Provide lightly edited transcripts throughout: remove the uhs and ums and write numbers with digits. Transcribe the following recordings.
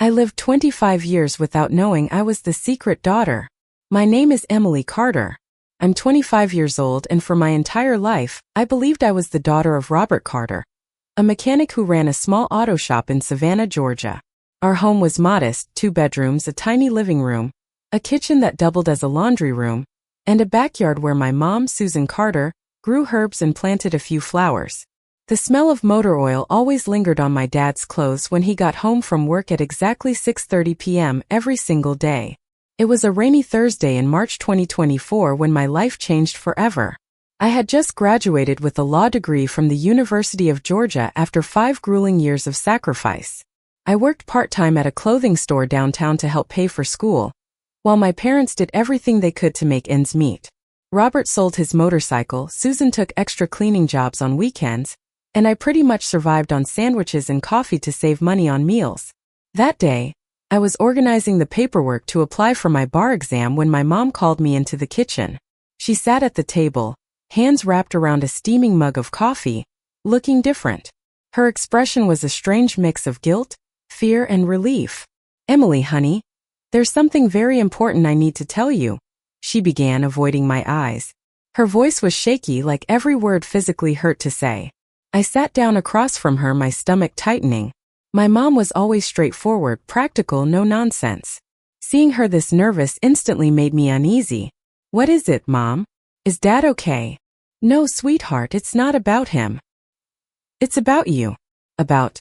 I lived 25 years without knowing I was the secret daughter. My name is Emily Carter. I'm 25 years old, and for my entire life, I believed I was the daughter of Robert Carter, a mechanic who ran a small auto shop in Savannah, Georgia. Our home was modest: 2 bedrooms, a tiny living room, a kitchen that doubled as a laundry room, and a backyard where my mom, Susan Carter, grew herbs and planted a few flowers. The smell of motor oil always lingered on my dad's clothes when he got home from work at exactly 6:30 p.m. every single day. It was a rainy Thursday in March 2024 when my life changed forever. I had just graduated with a law degree from the University of Georgia after 5 grueling years of sacrifice. I worked part-time at a clothing store downtown to help pay for school, while my parents did everything they could to make ends meet. Robert sold his motorcycle, Susan took extra cleaning jobs on weekends, and I pretty much survived on sandwiches and coffee to save money on meals. That day, I was organizing the paperwork to apply for my bar exam when my mom called me into the kitchen. She sat at the table, hands wrapped around a steaming mug of coffee, looking different. Her expression was a strange mix of guilt, fear, and relief. "Emily, honey, there's something very important I need to tell you," she began, avoiding my eyes. Her voice was shaky, like every word physically hurt to say. I sat down across from her, my stomach tightening. My mom was always straightforward, practical, no nonsense. Seeing her this nervous instantly made me uneasy. "What is it, Mom? Is Dad okay?" "No, sweetheart, it's not about him. It's about you. About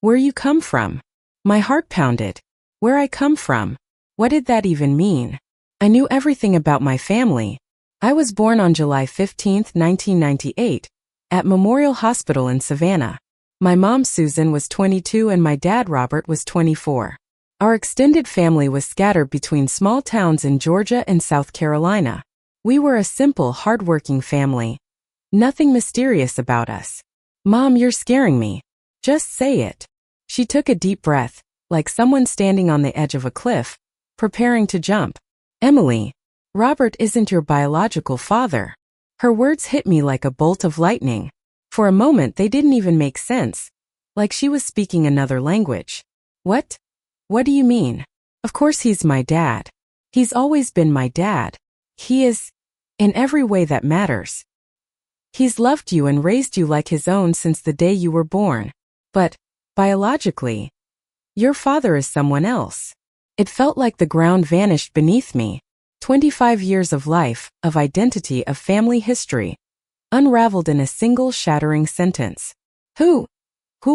where you come from." My heart pounded. Where I come from? What did that even mean? I knew everything about my family. I was born on July 15, 1998, at Memorial Hospital in Savannah. My mom, Susan, was 22 and my dad, Robert, was 24. Our extended family was scattered between small towns in Georgia and South Carolina. We were a simple, hardworking family. Nothing mysterious about us. "Mom, you're scaring me. Just say it." She took a deep breath, like someone standing on the edge of a cliff, preparing to jump. "Emily, Robert isn't your biological father." Her words hit me like a bolt of lightning. For a moment they didn't even make sense, like she was speaking another language. "What? What do you mean?" "Of course he's my dad. He's always been my dad. He is, in every way that matters. He's loved you and raised you like his own since the day you were born. But, biologically, your father is someone else." It felt like the ground vanished beneath me. 25 years of life, of identity, of family history, unraveled in a single shattering sentence. Who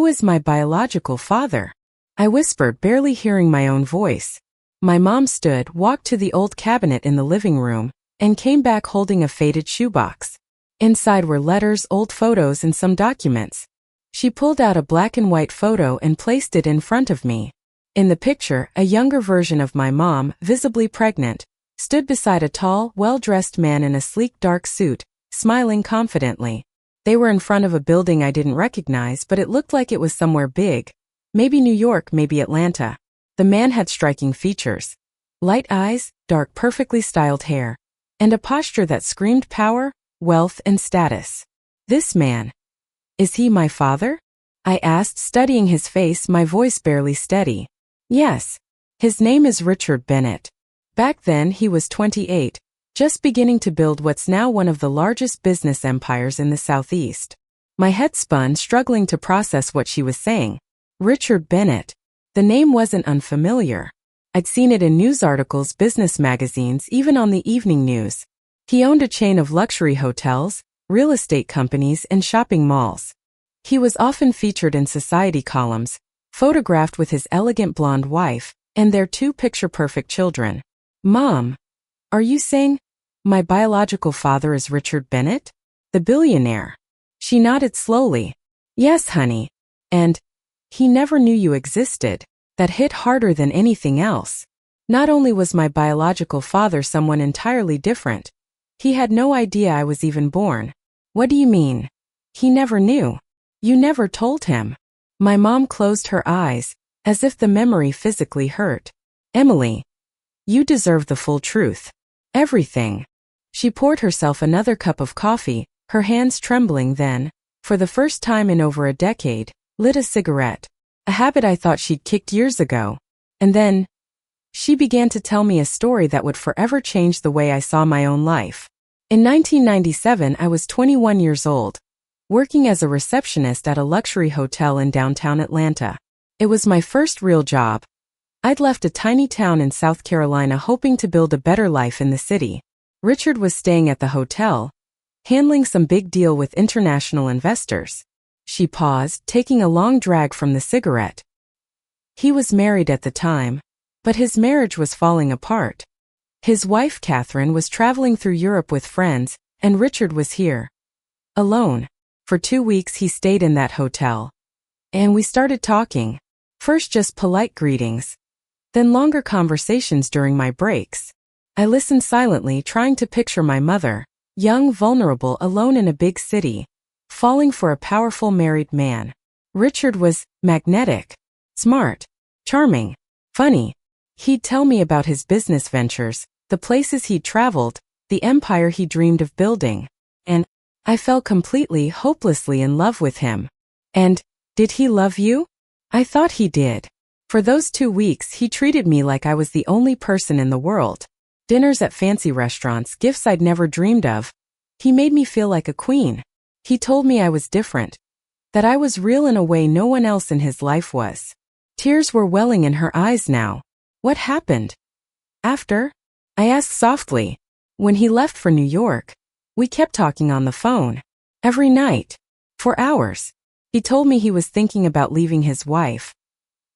is my biological father?" I whispered, barely hearing my own voice. My mom stood, walked to the old cabinet in the living room, and came back holding a faded shoebox. Inside were letters, old photos, and some documents. She pulled out a black and white photo and placed it in front of me. In the picture, a younger version of my mom, visibly pregnant, stood beside a tall, well-dressed man in a sleek dark suit, smiling confidently. They were in front of a building I didn't recognize, but it looked like it was somewhere big. Maybe New York, maybe Atlanta. The man had striking features. Light eyes, dark, perfectly styled hair, and a posture that screamed power, wealth, and status. This man, is he my father? I asked, studying his face, my voice barely steady. Yes. His name is Richard Bennett. Back then he was 28, just beginning to build what's now one of the largest business empires in the Southeast. My head spun, struggling to process what she was saying. Richard Bennett. The name wasn't unfamiliar. I'd seen it in news articles, business magazines, even on the evening news. He owned a chain of luxury hotels, real estate companies, and shopping malls. He was often featured in society columns, photographed with his elegant blonde wife and their 2 picture-perfect children. "Mom, are you saying my biological father is Richard Bennett, the billionaire?" She nodded slowly. "Yes, honey. And he never knew you existed." That hit harder than anything else. Not only was my biological father someone entirely different, he had no idea I was even born. "What do you mean? He never knew? You never told him?" My mom closed her eyes, as if the memory physically hurt. "Emily, you deserve the full truth. Everything." She poured herself another cup of coffee, her hands trembling, then, for the first time in over a decade, lit a cigarette. A habit I thought she'd kicked years ago. And then, she began to tell me a story that would forever change the way I saw my own life. In 1997, I was 21 years old, working as a receptionist at a luxury hotel in downtown Atlanta. It was my first real job. I'd left a tiny town in South Carolina hoping to build a better life in the city. Richard was staying at the hotel, handling some big deal with international investors. She paused, taking a long drag from the cigarette. He was married at the time, but his marriage was falling apart. His wife, Catherine, was traveling through Europe with friends, and Richard was here. Alone. For 2 weeks he stayed in that hotel. And we started talking. First just polite greetings. Then longer conversations during my breaks. I listened silently, trying to picture my mother, young, vulnerable, alone in a big city, falling for a powerful married man. Richard was magnetic, smart, charming, funny. He'd tell me about his business ventures, the places he'd traveled, the empire he dreamed of building. And I fell completely, hopelessly in love with him. And, did he love you? I thought he did. For those 2 weeks he treated me like I was the only person in the world. Dinners at fancy restaurants, gifts I'd never dreamed of. He made me feel like a queen. He told me I was different, that I was real in a way no one else in his life was. Tears were welling in her eyes now. What happened? After? I asked softly. When he left for New York, we kept talking on the phone. Every night. For hours. He told me he was thinking about leaving his wife.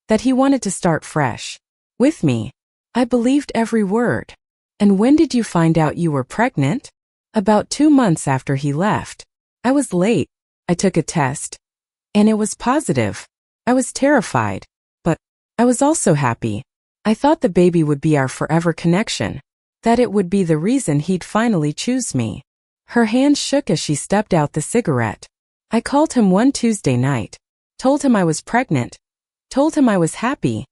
That he wanted to start fresh. With me. I believed every word. And when did you find out you were pregnant? About 2 months after he left. I was late. I took a test. And it was positive. I was terrified. But I was also happy. I thought the baby would be our forever connection. That it would be the reason he'd finally choose me. Her hand shook as she stepped out the cigarette. I called him one Tuesday night. Told him I was pregnant. Told him I was happy.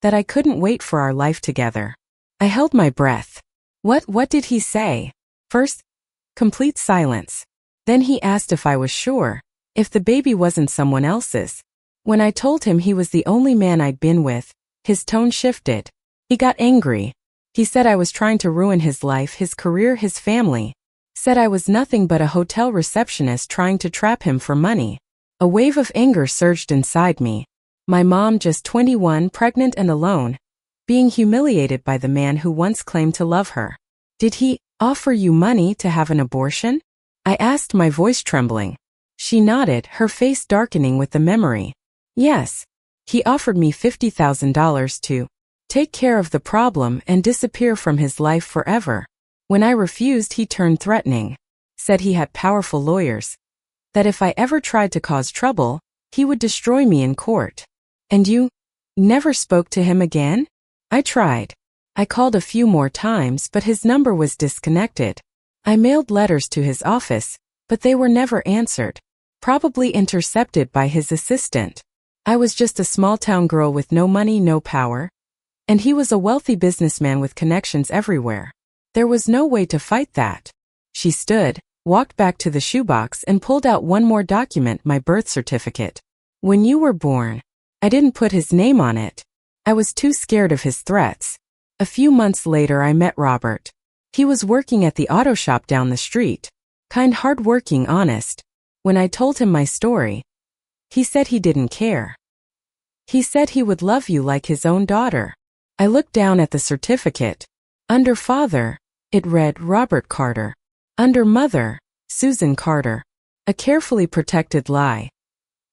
That I couldn't wait for our life together. I held my breath. What did he say? First, complete silence. Then he asked if I was sure, if the baby wasn't someone else's. When I told him he was the only man I'd been with, his tone shifted. He got angry. He said I was trying to ruin his life, his career, his family. Said I was nothing but a hotel receptionist trying to trap him for money. A wave of anger surged inside me. My mom, just 21, pregnant and alone, being humiliated by the man who once claimed to love her. Did he offer you money to have an abortion? I asked, my voice trembling. She nodded, her face darkening with the memory. Yes. He offered me $50,000 to take care of the problem and disappear from his life forever. When I refused, he turned threatening. Said he had powerful lawyers. That if I ever tried to cause trouble, he would destroy me in court. And you never spoke to him again? I tried. I called a few more times, but his number was disconnected. I mailed letters to his office, but they were never answered. Probably intercepted by his assistant. I was just a small-town girl with no money, no power. And he was a wealthy businessman with connections everywhere. There was no way to fight that. She stood, walked back to the shoebox and pulled out one more document, my birth certificate. When you were born, I didn't put his name on it. I was too scared of his threats. A few months later I met Robert. He was working at the auto shop down the street. Kind, hard-working, honest. When I told him my story, he said he didn't care. He said he would love you like his own daughter. I looked down at the certificate. Under father, it read Robert Carter. Under mother, Susan Carter. A carefully protected lie.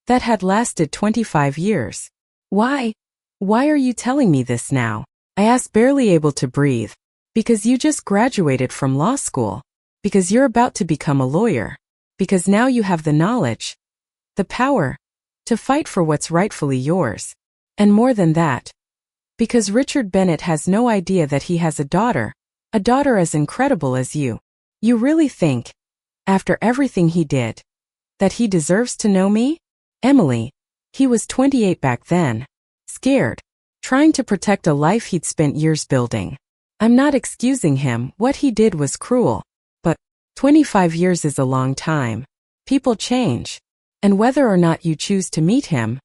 That had lasted 25 years. Why are you telling me this now? I asked, barely able to breathe. Because you just graduated from law school. Because you're about to become a lawyer. Because now you have the knowledge, the power, to fight for what's rightfully yours. And more than that, because Richard Bennett has no idea that he has a daughter as incredible as you. You really think, after everything he did, that he deserves to know me? Emily, he was 28 back then, scared, trying to protect a life he'd spent years building. I'm not excusing him, what he did was cruel. But 25 years is a long time. People change. And whether or not you choose to meet him,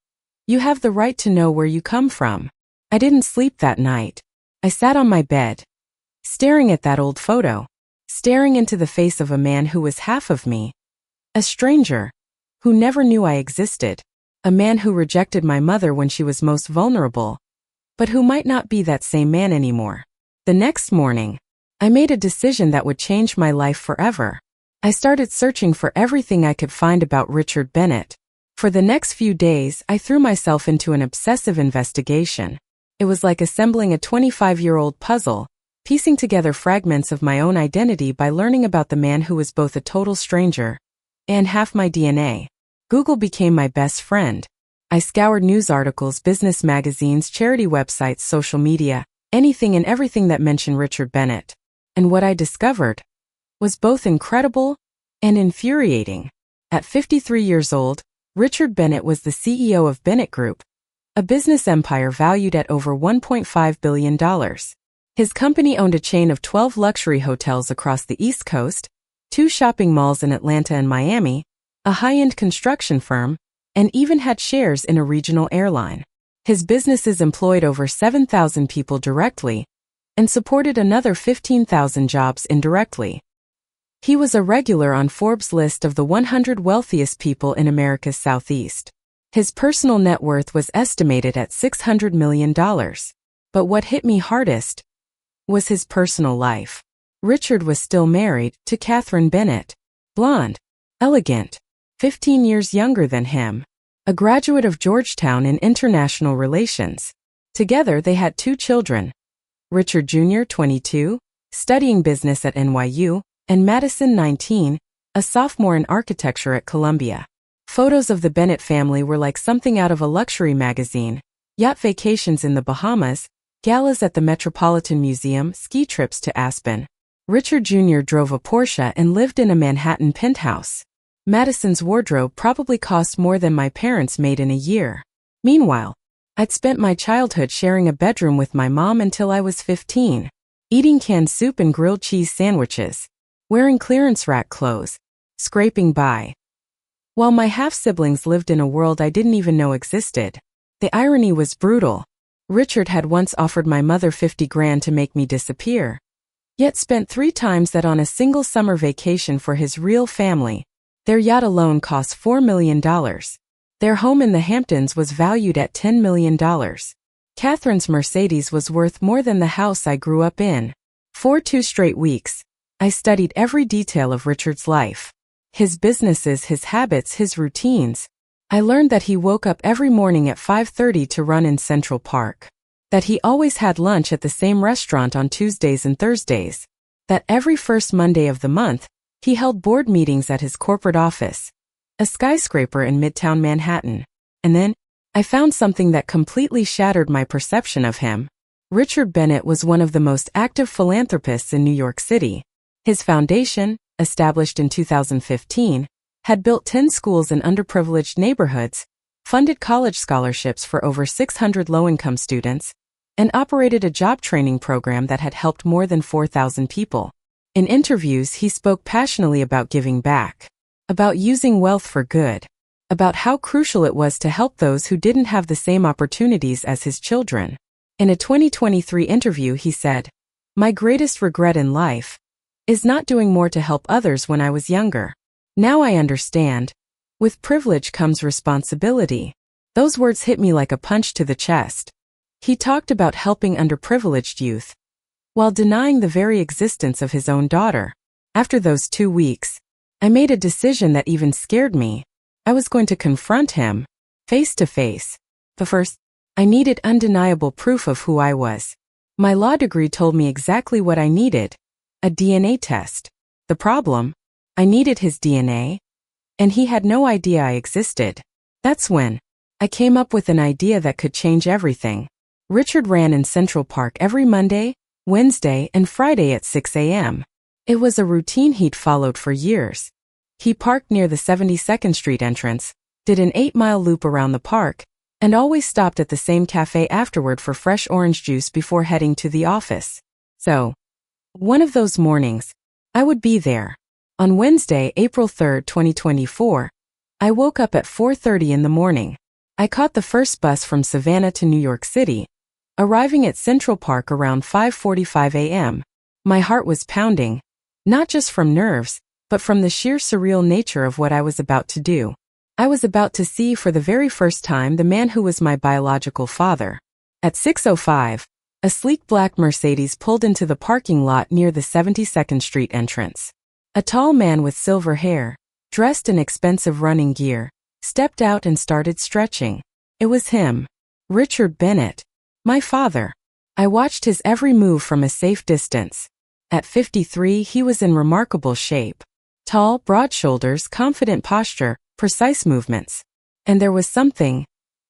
you have the right to know where you come from. I didn't sleep that night. I sat on my bed, staring at that old photo, staring into the face of a man who was half of me, a stranger, who never knew I existed, a man who rejected my mother when she was most vulnerable, but who might not be that same man anymore. The next morning, I made a decision that would change my life forever. I started searching for everything I could find about Richard Bennett. For the next few days, I threw myself into an obsessive investigation. It was like assembling a 25-year-old puzzle, piecing together fragments of my own identity by learning about the man who was both a total stranger and half my DNA. Google became my best friend. I scoured news articles, business magazines, charity websites, social media, anything and everything that mentioned Richard Bennett. And what I discovered was both incredible and infuriating. At 53 years old, Richard Bennett was the CEO of Bennett Group, a business empire valued at over $1.5 billion. His company owned a chain of 12 luxury hotels across the East Coast, 2 shopping malls in Atlanta and Miami, a high-end construction firm, and even had shares in a regional airline. His businesses employed over 7,000 people directly and supported another 15,000 jobs indirectly. He was a regular on Forbes' list of the 100 wealthiest people in America's Southeast. His personal net worth was estimated at $600 million. But what hit me hardest was his personal life. Richard was still married to Catherine Bennett, blonde, elegant, 15 years younger than him, a graduate of Georgetown in international relations. Together they had 2 children, Richard Jr., 22, studying business at NYU, and Madison, 19, a sophomore in architecture at Columbia. Photos of the Bennett family were like something out of a luxury magazine: yacht vacations in the Bahamas, galas at the Metropolitan Museum, ski trips to Aspen. Richard Jr. drove a Porsche and lived in a Manhattan penthouse. Madison's wardrobe probably cost more than my parents made in a year. Meanwhile, I'd spent my childhood sharing a bedroom with my mom until I was 15, eating canned soup and grilled cheese sandwiches, wearing clearance rack clothes, scraping by, while my half-siblings lived in a world I didn't even know existed. The irony was brutal. Richard had once offered my mother $50,000 to make me disappear, yet spent 3 times that on a single summer vacation for his real family. Their yacht alone cost $4 million. Their home in the Hamptons was valued at $10 million. Catherine's Mercedes was worth more than the house I grew up in. For 2 straight weeks, I studied every detail of Richard's life. His businesses, his habits, his routines. I learned that he woke up every morning at 5:30 to run in Central Park. That he always had lunch at the same restaurant on Tuesdays and Thursdays. That every first Monday of the month, he held board meetings at his corporate office, a skyscraper in Midtown Manhattan. And then, I found something that completely shattered my perception of him. Richard Bennett was one of the most active philanthropists in New York City. His foundation, established in 2015, had built 10 schools in underprivileged neighborhoods, funded college scholarships for over 600 low-income students, and operated a job training program that had helped more than 4,000 people. In interviews, he spoke passionately about giving back, about using wealth for good, about how crucial it was to help those who didn't have the same opportunities as his children. In a 2023 interview, he said, "My greatest regret in life is not doing more to help others when I was younger. Now I understand. With privilege comes responsibility." Those words hit me like a punch to the chest. He talked about helping underprivileged youth, while denying the very existence of his own daughter. After those 2 weeks, I made a decision that even scared me. I was going to confront him, face to face. But first, I needed undeniable proof of who I was. My law degree told me exactly what I needed: a DNA test. The problem? I needed his DNA, and he had no idea I existed. That's when I came up with an idea that could change everything. Richard ran in Central Park every Monday, Wednesday, and Friday at 6 a.m. It was a routine he'd followed for years. He parked near the 72nd Street entrance, did an 8-mile loop around the park, and always stopped at the same cafe afterward for fresh orange juice before heading to the office. So, one of those mornings, I would be there. On Wednesday, April 3, 2024, I woke up at 4:30 in the morning. I caught the first bus from Savannah to New York City, Arriving at Central Park around 5:45 a.m., my heart was pounding, not just from nerves, but from the sheer surreal nature of what I was about to do. I was about to see for the very first time the man who was my biological father. At 6:05, a sleek black Mercedes pulled into the parking lot near the 72nd Street entrance. A tall man with silver hair, dressed in expensive running gear, stepped out and started stretching. It was him, Richard Bennett, my father. I watched his every move from a safe distance. At 53, he was in remarkable shape. Tall, broad shoulders, confident posture, precise movements. And there was something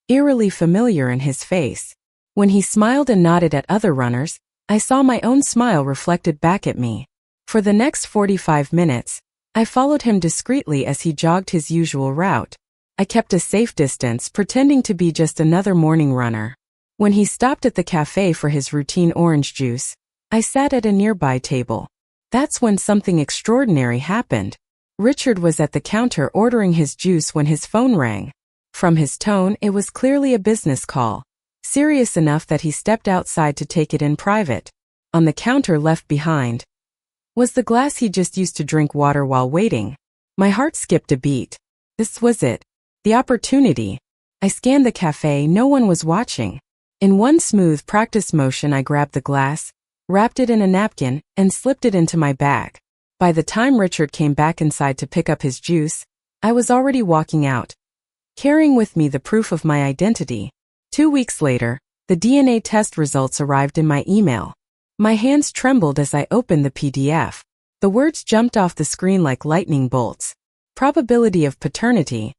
eerily familiar in his face. When he smiled and nodded at other runners, I saw my own smile reflected back at me. For the next 45 minutes, I followed him discreetly as he jogged his usual route. I kept a safe distance, pretending to be just another morning runner. When he stopped at the cafe for his routine orange juice, I sat at a nearby table. That's when something extraordinary happened. Richard was at the counter ordering his juice when his phone rang. From his tone, it was clearly a business call, serious enough that he stepped outside to take it in private. On the counter left behind was the glass he just used to drink water while waiting. My heart skipped a beat. This was it. The opportunity. I scanned the cafe, no one was watching. In one smooth practice motion I grabbed the glass, wrapped it in a napkin, and slipped it into my bag. By the time Richard came back inside to pick up his juice, I was already walking out, carrying with me the proof of my identity. 2 weeks later, the DNA test results arrived in my email. My hands trembled as I opened the PDF. The words jumped off the screen like lightning bolts. Probability of paternity,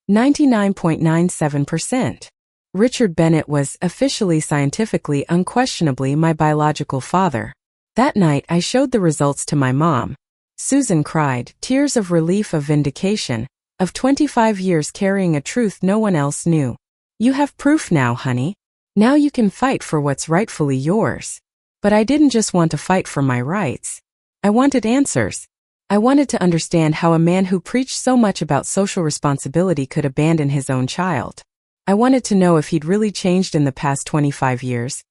99.97%. Richard Bennett was officially, scientifically, unquestionably my biological father. That night I showed the results to my mom. Susan cried, tears of relief, of vindication, of 25 years carrying a truth no one else knew. You have proof now, honey. Now you can fight for what's rightfully yours. But I didn't just want to fight for my rights. I wanted answers. I wanted to understand how a man who preached so much about social responsibility could abandon his own child. I wanted to know if he'd really changed in the past 25 years,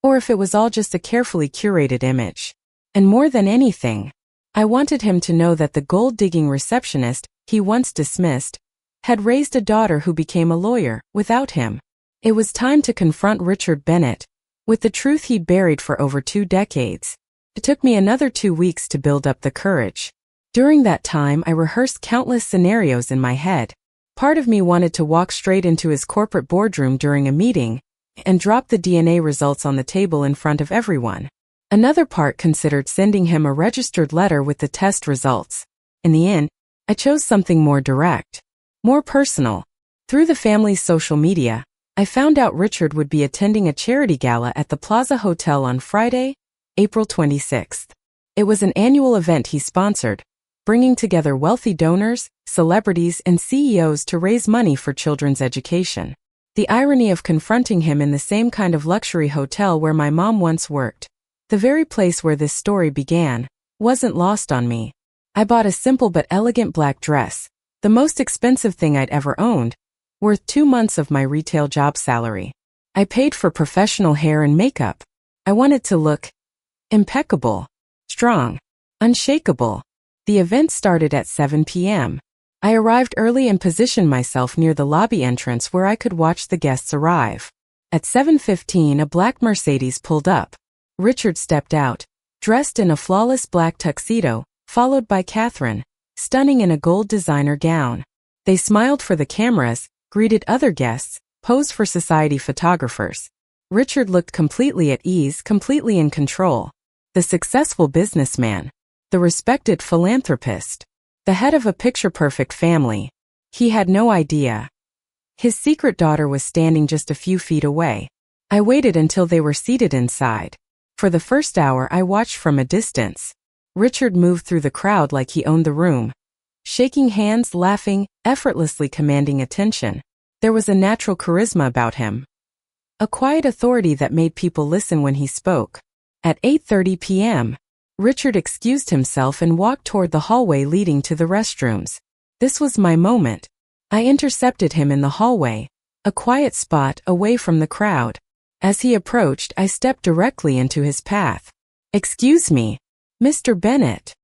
or if it was all just a carefully curated image. And more than anything, I wanted him to know that the gold-digging receptionist he once dismissed had raised a daughter who became a lawyer without him. It was time to confront Richard Bennett with the truth he'd buried for over 2 decades. It took me another 2 weeks to build up the courage. During that time, I rehearsed countless scenarios in my head. Part of me wanted to walk straight into his corporate boardroom during a meeting and drop the DNA results on the table in front of everyone. Another part considered sending him a registered letter with the test results. In the end, I chose something more direct, more personal. Through the family's social media, I found out Richard would be attending a charity gala at the Plaza Hotel on Friday, April 26th. It was an annual event he sponsored, bringing together wealthy donors, celebrities, and CEOs to raise money for children's education. The irony of confronting him in the same kind of luxury hotel where my mom once worked, the very place where this story began, wasn't lost on me. I bought a simple but elegant black dress, the most expensive thing I'd ever owned, worth 2 months of my retail job salary. I paid for professional hair and makeup. I wanted to look impeccable, strong, unshakable. The event started at 7 p.m. I arrived early and positioned myself near the lobby entrance where I could watch the guests arrive. At 7:15, a black Mercedes pulled up. Richard stepped out, dressed in a flawless black tuxedo, followed by Catherine, stunning in a gold designer gown. They smiled for the cameras, greeted other guests, posed for society photographers. Richard looked completely at ease, completely in control. The successful businessman, the respected philanthropist, the head of a picture-perfect family. He had no idea. His secret daughter was standing just a few feet away. I waited until they were seated inside. For the first hour I watched from a distance. Richard moved through the crowd like he owned the room, shaking hands, laughing, effortlessly commanding attention. There was a natural charisma about him, a quiet authority that made people listen when he spoke. At 8:30 p.m., Richard excused himself and walked toward the hallway leading to the restrooms. This was my moment. I intercepted him in the hallway, a quiet spot away from the crowd. As he approached, I stepped directly into his path. "Excuse me, Mr. Bennett."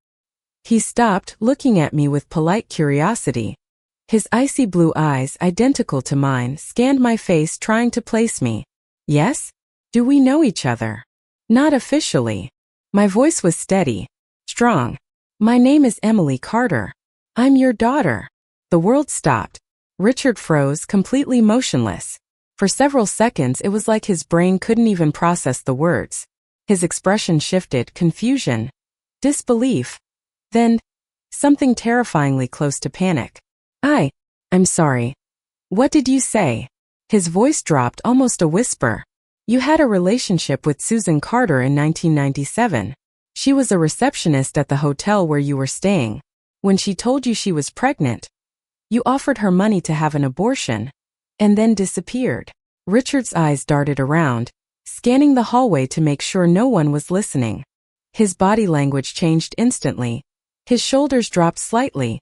He stopped, looking at me with polite curiosity. His icy blue eyes, identical to mine, scanned my face, trying to place me. "Yes? Do we know each other?" "Not officially." My voice was steady, strong. "My name is Emily Carter. I'm your daughter." The world stopped. Richard froze, completely motionless. For several seconds, it was like his brain couldn't even process the words. His expression shifted, confusion, disbelief, then something terrifyingly close to panic. I'm sorry. What did you say?" His voice dropped, almost a whisper. "You had a relationship with Susan Carter in 1997. She was a receptionist at the hotel where you were staying. When she told you she was pregnant, you offered her money to have an abortion, and then disappeared." Richard's eyes darted around, scanning the hallway to make sure no one was listening. His body language changed instantly. His shoulders dropped slightly,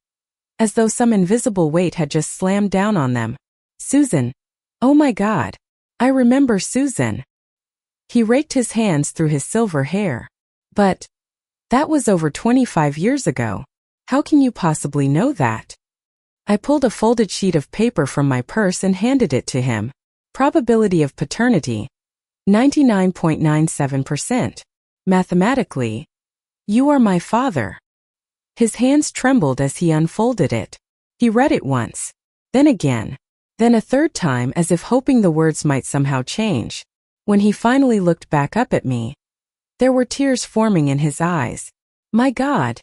as though some invisible weight had just slammed down on them. "Susan. Oh my God. I remember Susan." He raked his hands through his silver hair. "But that was over 25 years ago. How can you possibly know that?" I pulled a folded sheet of paper from my purse and handed it to him. Probability of paternity, 99.97%. Mathematically, you are my father. His hands trembled as he unfolded it. He read it once, then again, then a third time, as if hoping the words might somehow change. When he finally looked back up at me, there were tears forming in his eyes. "My God,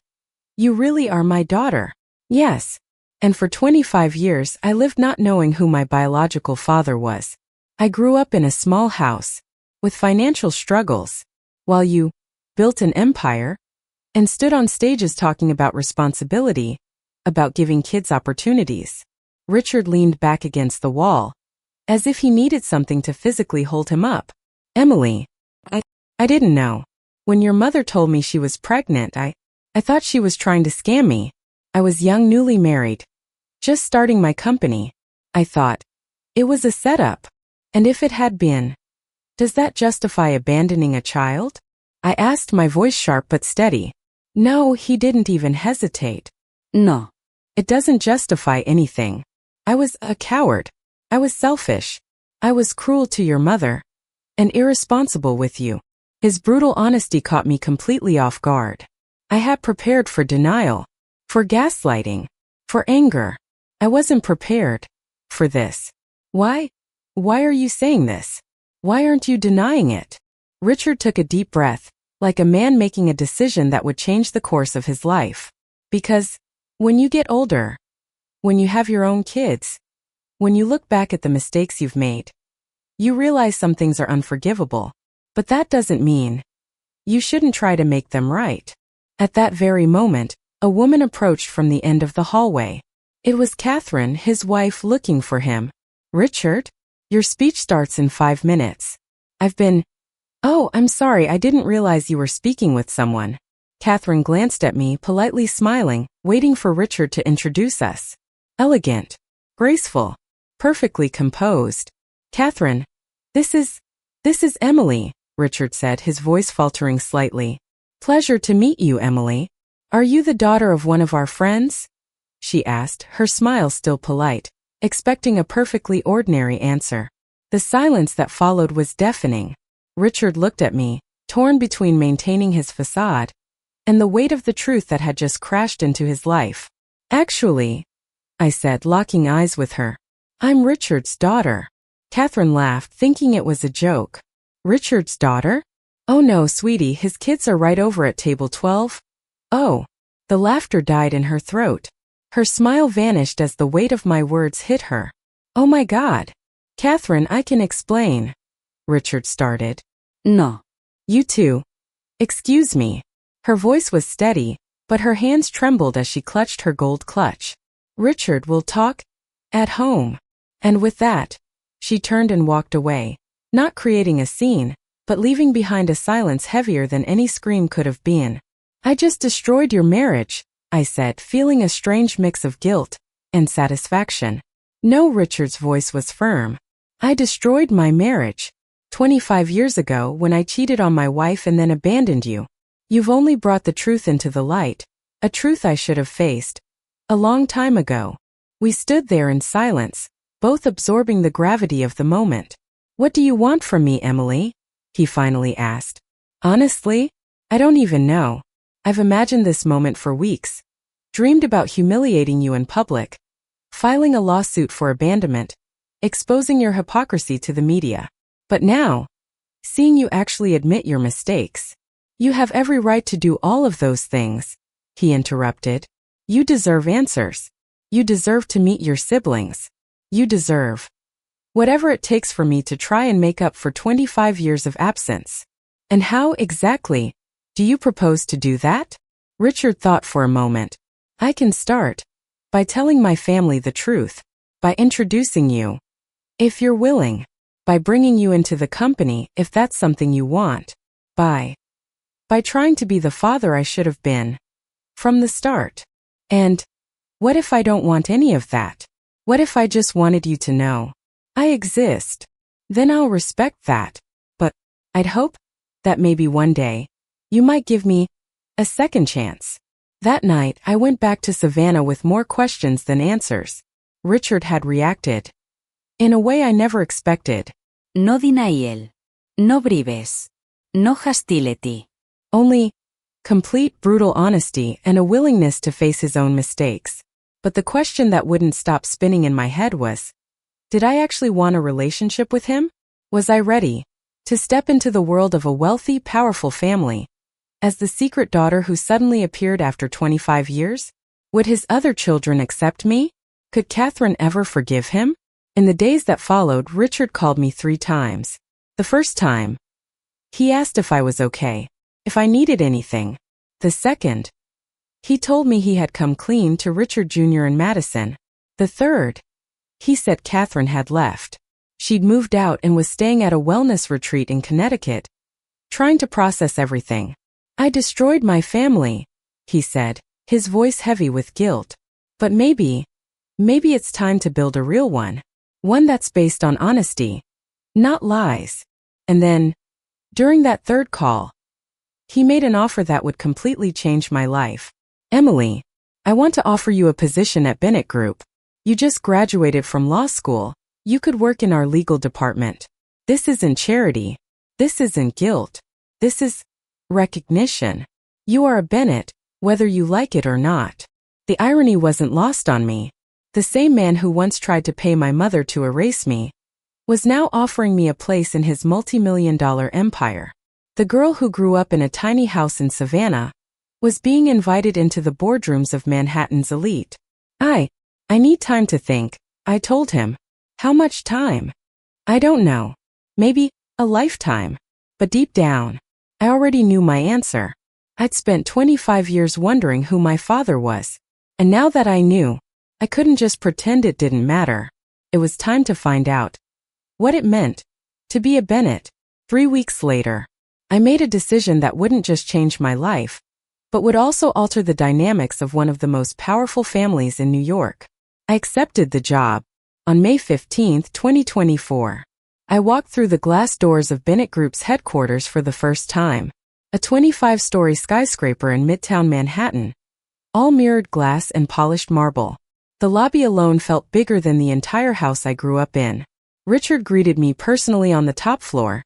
you really are my daughter." "Yes. And for 25 years I lived not knowing who my biological father was. I grew up in a small house, with financial struggles, while you built an empire and stood on stages talking about responsibility, about giving kids opportunities." Richard leaned back against the wall, as if he needed something to physically hold him up. "Emily, I didn't know. When your mother told me she was pregnant, I thought she was trying to scam me. I was young, newly married, just starting my company. I thought it was a setup. And if it had been, does that justify abandoning a child?" I asked, my voice sharp but steady. "No," he didn't even hesitate. "No. It doesn't justify anything. I was a coward. I was selfish. I was cruel to your mother, and irresponsible with you." His brutal honesty caught me completely off guard. I had prepared for denial, for gaslighting, for anger. I wasn't prepared for this. Why are you saying this? Why aren't you denying it?" Richard took a deep breath, like a man making a decision that would change the course of his life. "Because when you get older, when you have your own kids, when you look back at the mistakes you've made, you realize some things are unforgivable. But that doesn't mean you shouldn't try to make them right." At that very moment, a woman approached from the end of the hallway. It was Catherine, his wife, looking for him. "Richard, your speech starts in 5 minutes. Oh, I'm sorry, I didn't realize you were speaking with someone." Catherine glanced at me, politely smiling, waiting for Richard to introduce us. Elegant, graceful, perfectly composed. "Catherine, this is Emily," Richard said, his voice faltering slightly. "Pleasure to meet you, Emily. Are you the daughter of one of our friends?" she asked, her smile still polite, expecting a perfectly ordinary answer. The silence that followed was deafening. Richard looked at me, torn between maintaining his facade and the weight of the truth that had just crashed into his life. "Actually," I said, locking eyes with her, "I'm Richard's daughter." Catherine laughed, thinking it was a joke. "Richard's daughter? Oh no, sweetie, his kids are right over at table 12. Oh." The laughter died in her throat. Her smile vanished as the weight of my words hit her. "Oh my God. Catherine, I can explain." Richard started. "No. You too. Excuse me." Her voice was steady, but her hands trembled as she clutched her gold clutch. "Richard will talk at home." And with that, she turned and walked away, not creating a scene, but leaving behind a silence heavier than any scream could have been. "I just destroyed your marriage," I said, feeling a strange mix of guilt and satisfaction. "No," Richard's voice was firm. "I destroyed my marriage 25 years ago when I cheated on my wife and then abandoned you. You've only brought the truth into the light, a truth I should have faced a long time ago. We stood there in silence, both absorbing the gravity of the moment. What do you want from me, Emily? He finally asked. Honestly, I don't even know. I've imagined this moment for weeks, dreamed about humiliating you in public, filing a lawsuit for abandonment, exposing your hypocrisy to the media. But now, seeing you actually admit your mistakes, you have every right to do all of those things, he interrupted. You deserve answers. You deserve to meet your siblings. You deserve whatever it takes for me to try and make up for 25 years of absence. And how exactly do you propose to do that? Richard thought for a moment. I can start by telling my family the truth, by introducing you, if you're willing, by bringing you into the company if that's something you want, by trying to be the father I should have been from the start. And what if I don't want any of that? What if I just wanted you to know I exist? Then I'll respect that. But I'd hope that maybe one day you might give me a second chance. That night, I went back to Savannah with more questions than answers. Richard had reacted in a way I never expected. No denial. No brives. No hostility. Only complete brutal honesty and a willingness to face his own mistakes. But the question that wouldn't stop spinning in my head was, did I actually want a relationship with him? Was I ready to step into the world of a wealthy, powerful family as the secret daughter who suddenly appeared after 25 years? Would his other children accept me? Could Catherine ever forgive him? In the days that followed, Richard called me 3 times. The first time, he asked if I was okay, if I needed anything. The second, he told me he had come clean to Richard Jr. in Madison. The third, he said Catherine had left. She'd moved out and was staying at a wellness retreat in Connecticut, trying to process everything. I destroyed my family, he said, his voice heavy with guilt. But maybe it's time to build a real one. One that's based on honesty, not lies. And then, during that third call, he made an offer that would completely change my life. Emily, I want to offer you a position at Bennett Group. You just graduated from law school. You could work in our legal department. This isn't charity. This isn't guilt. This is recognition. You are a Bennett, whether you like it or not. The irony wasn't lost on me. The same man who once tried to pay my mother to erase me was now offering me a place in his multi-million-dollar empire. The girl who grew up in a tiny house in Savannah was being invited into the boardrooms of Manhattan's elite. I need time to think, I told him. How much time? I don't know. Maybe a lifetime. But deep down, I already knew my answer. I'd spent 25 years wondering who my father was. And now that I knew, I couldn't just pretend it didn't matter. It was time to find out what it meant to be a Bennett. 3 weeks later, I made a decision that wouldn't just change my life, but would also alter the dynamics of one of the most powerful families in New York. I accepted the job. On May 15, 2024, I walked through the glass doors of Bennett Group's headquarters for the first time. A 25-story skyscraper in Midtown Manhattan, all mirrored glass and polished marble. The lobby alone felt bigger than the entire house I grew up in. Richard greeted me personally on the top floor,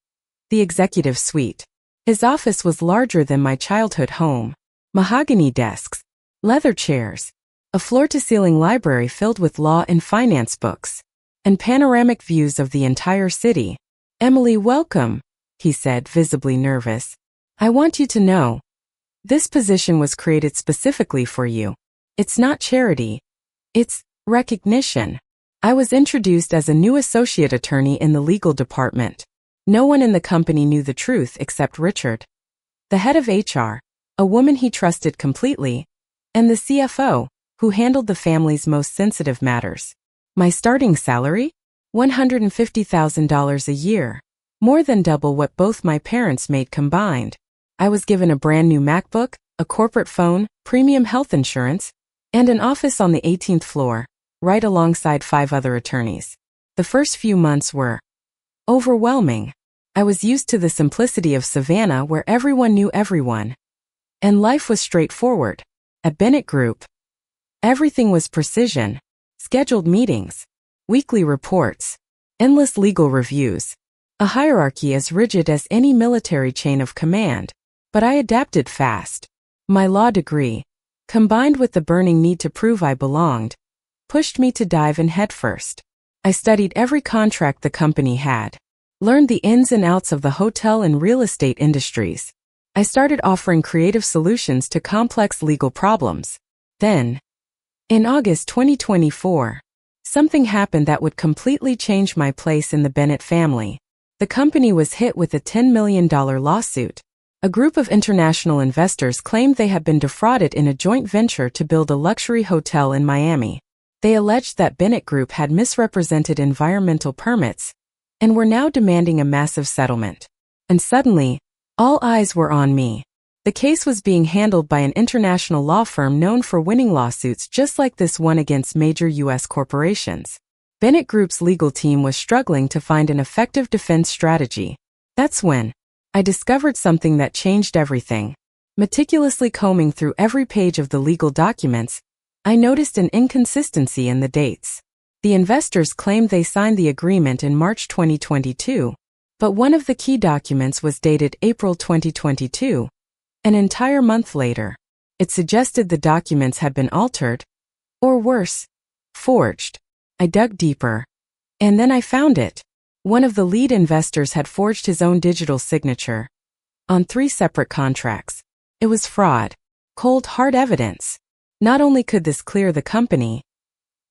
the executive suite. His office was larger than my childhood home. Mahogany desks, leather chairs, a floor-to-ceiling library filled with law and finance books, and panoramic views of the entire city. Emily, welcome, he said, visibly nervous. I want you to know, this position was created specifically for you. It's not charity. It's recognition. I was introduced as a new associate attorney in the legal department. No one in the company knew the truth except Richard, the head of HR, a woman he trusted completely, and the CFO, who handled the family's most sensitive matters. My starting salary? $150,000 a year, more than double what both my parents made combined. I was given a brand new MacBook, a corporate phone, premium health insurance, and an office on the 18th floor, right alongside 5 other attorneys. The first few months were overwhelming. I was used to the simplicity of Savannah where everyone knew everyone. And life was straightforward. At Bennett Group, everything was precision. Scheduled meetings, weekly reports, endless legal reviews, a hierarchy as rigid as any military chain of command. But I adapted fast. My law degree, combined with the burning need to prove I belonged, pushed me to dive in headfirst. I studied every contract the company had, learned the ins and outs of the hotel and real estate industries. I started offering creative solutions to complex legal problems. Then, in August 2024, something happened that would completely change my place in the Bennett family. The company was hit with a $10 million lawsuit. A group of international investors claimed they had been defrauded in a joint venture to build a luxury hotel in Miami. They alleged that Bennett Group had misrepresented environmental permits and were now demanding a massive settlement. And suddenly, all eyes were on me. The case was being handled by an international law firm known for winning lawsuits just like this one against major U.S. corporations. Bennett Group's legal team was struggling to find an effective defense strategy. That's when I discovered something that changed everything. Meticulously combing through every page of the legal documents, I noticed an inconsistency in the dates. The investors claimed they signed the agreement in March 2022, but one of the key documents was dated April 2022, an entire month later. It suggested the documents had been altered, or worse, forged. I dug deeper, and then I found it. One of the lead investors had forged his own digital signature on 3 separate contracts. It was fraud, cold hard evidence. Not only could this clear the company,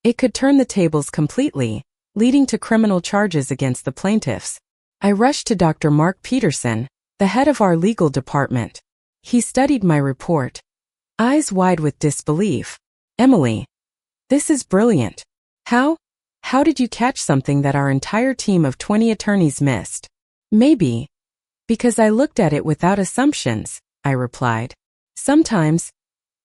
it could turn the tables completely, leading to criminal charges against the plaintiffs. I rushed to Dr. Mark Peterson, the head of our legal department. He studied my report, eyes wide with disbelief. "Emily, this is brilliant. How did you catch something that our entire team of 20 attorneys missed?" "Maybe because I looked at it without assumptions," I replied. "Sometimes,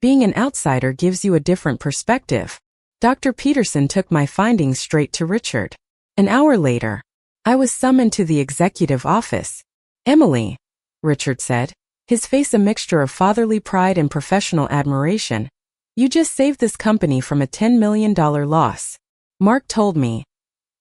being an outsider gives you a different perspective." Dr. Peterson took my findings straight to Richard. An hour later, I was summoned to the executive office. "Emily," Richard said, his face a mixture of fatherly pride and professional admiration, "you just saved this company from a $10 million loss." Mark told me,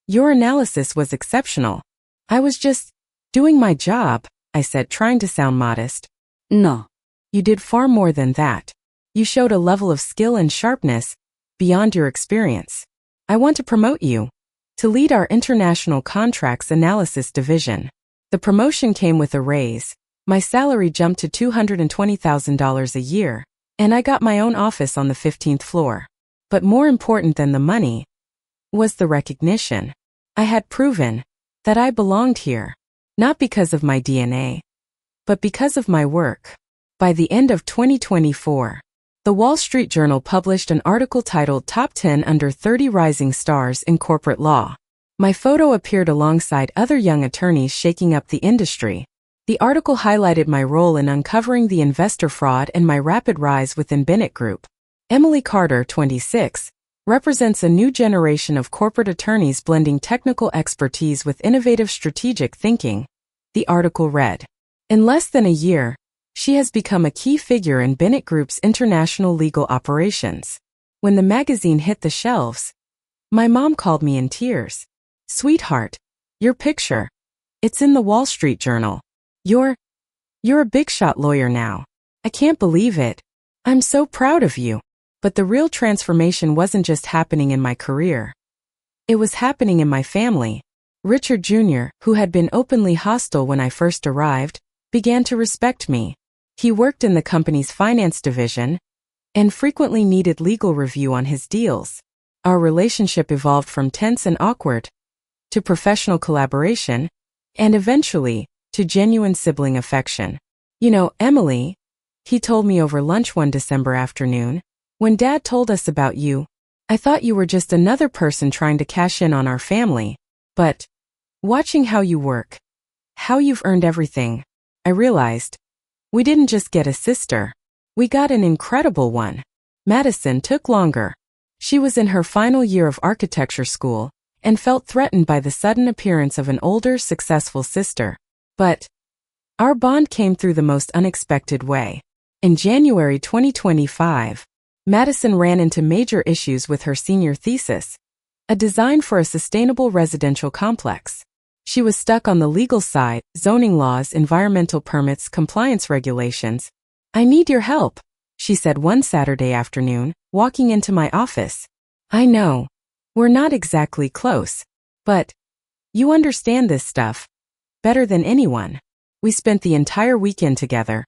"Your analysis was exceptional." "I was just doing my job," I said, trying to sound modest. No. "You did far more than that. You showed a level of skill and sharpness beyond your experience. I want to promote you to lead our international contracts analysis division." The promotion came with a raise. My salary jumped to $220,000 a year, and I got my own office on the 15th floor. But more important than the money was the recognition. I had proven that I belonged here, not because of my DNA, but because of my work. By the end of 2024, the Wall Street Journal published an article titled Top 10 Under 30 Rising Stars in Corporate Law. My photo appeared alongside other young attorneys shaking up the industry. The article highlighted my role in uncovering the investor fraud and my rapid rise within Bennett Group. Emily Carter, 26, represents a new generation of corporate attorneys blending technical expertise with innovative strategic thinking, the article read. In less than a year, she has become a key figure in Bennett Group's international legal operations. When the magazine hit the shelves, my mom called me in tears. "Sweetheart, your picture. It's in the Wall Street Journal. You're a big shot lawyer now. I can't believe it. I'm so proud of you." But the real transformation wasn't just happening in my career. It was happening in my family. Richard Jr., who had been openly hostile when I first arrived, began to respect me. He worked in the company's finance division and frequently needed legal review on his deals. Our relationship evolved from tense and awkward to professional collaboration and eventually to genuine sibling affection. "You know, Emily," he told me over lunch one December afternoon, "when Dad told us about you, I thought you were just another person trying to cash in on our family. But watching how you work, how you've earned everything, I realized we didn't just get a sister. We got an incredible one." Madison took longer. She was in her final year of architecture school and felt threatened by the sudden appearance of an older, successful sister. But our bond came through the most unexpected way. In January 2025, Madison ran into major issues with her senior thesis, a design for a sustainable residential complex. She was stuck on the legal side, zoning laws, environmental permits, compliance regulations. "I need your help," she said one Saturday afternoon, walking into my office. "I know. We're not exactly close. But you understand this stuff better than anyone." We spent the entire weekend together,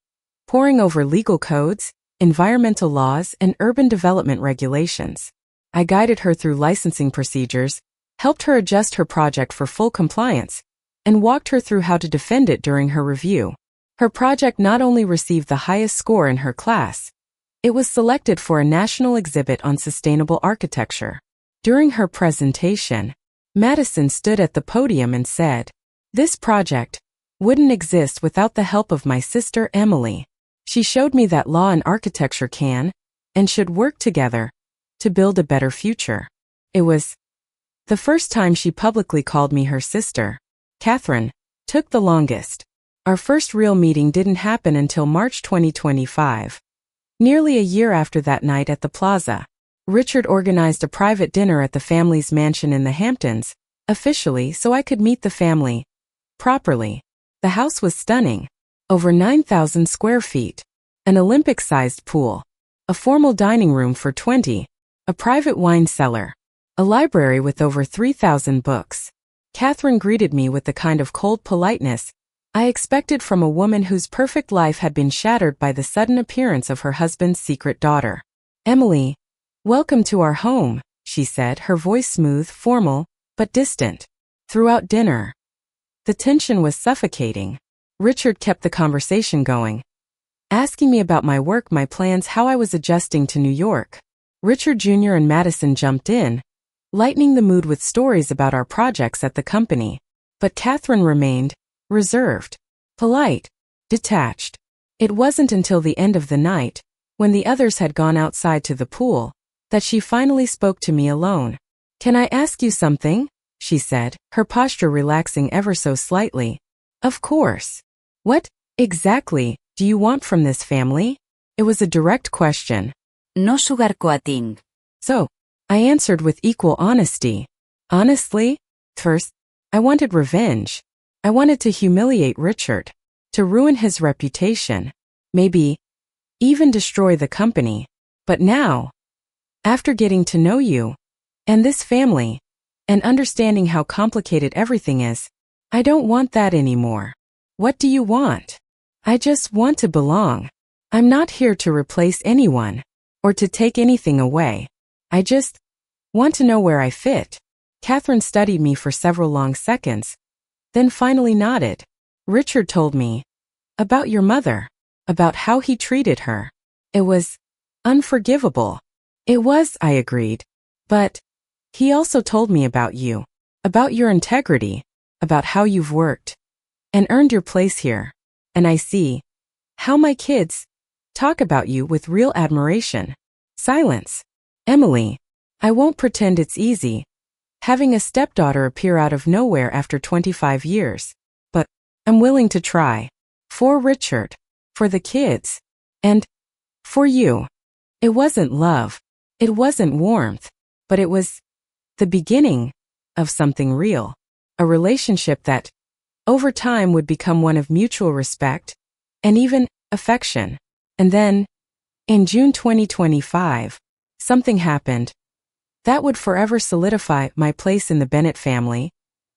poring over legal codes, environmental laws, and urban development regulations. I guided her through licensing procedures, helped her adjust her project for full compliance, and walked her through how to defend it during her review. Her project not only received the highest score in her class, it was selected for a national exhibit on sustainable architecture. During her presentation, Madison stood at the podium and said, "This project wouldn't exist without the help of my sister Emily. She showed me that law and architecture can and should work together to build a better future." It was the first time she publicly called me her sister. Catherine took the longest. Our first real meeting didn't happen until March 2025. Nearly a year after that night at the plaza, Richard organized a private dinner at the family's mansion in the Hamptons, officially so I could meet the family properly. The house was stunning. Over 9,000 square feet, an Olympic-sized pool, a formal dining room for 20, a private wine cellar, a library with over 3,000 books. Catherine greeted me with the kind of cold politeness I expected from a woman whose perfect life had been shattered by the sudden appearance of her husband's secret daughter. "Emily, welcome to our home," she said, her voice smooth, formal, but distant. Throughout dinner, the tension was suffocating. Richard kept the conversation going, asking me about my work, my plans, how I was adjusting to New York. Richard Jr. and Madison jumped in, lightening the mood with stories about our projects at the company. But Catherine remained reserved, polite, detached. It wasn't until the end of the night, when the others had gone outside to the pool, that she finally spoke to me alone. "Can I ask you something?" she said, her posture relaxing ever so slightly. "Of course. What, exactly, do you want from this family?" It was a direct question. No sugarcoating. So, I answered with equal honesty. Honestly, first, I wanted revenge. I wanted to humiliate Richard, to ruin his reputation, maybe even destroy the company. But now, after getting to know you, and this family, and understanding how complicated everything is, I don't want that anymore. What do you want? I just want to belong. I'm not here to replace anyone, or to take anything away. I just want to know where I fit. Catherine studied me for several long seconds, then finally nodded. "Richard told me about your mother, about how he treated her. It was unforgivable." "It was," I agreed. "But he also told me about you, about your integrity, about how you've worked and earned your place here. And I see how my kids talk about you with real admiration." Silence. "Emily, I won't pretend it's easy, having a stepdaughter appear out of nowhere after 25 years. But I'm willing to try. For Richard, for the kids, and for you." It wasn't love. It wasn't warmth. But it was the beginning of something real. A relationship that, over time, would become one of mutual respect and even affection. And then, in June 2025, something happened that would forever solidify my place in the Bennett family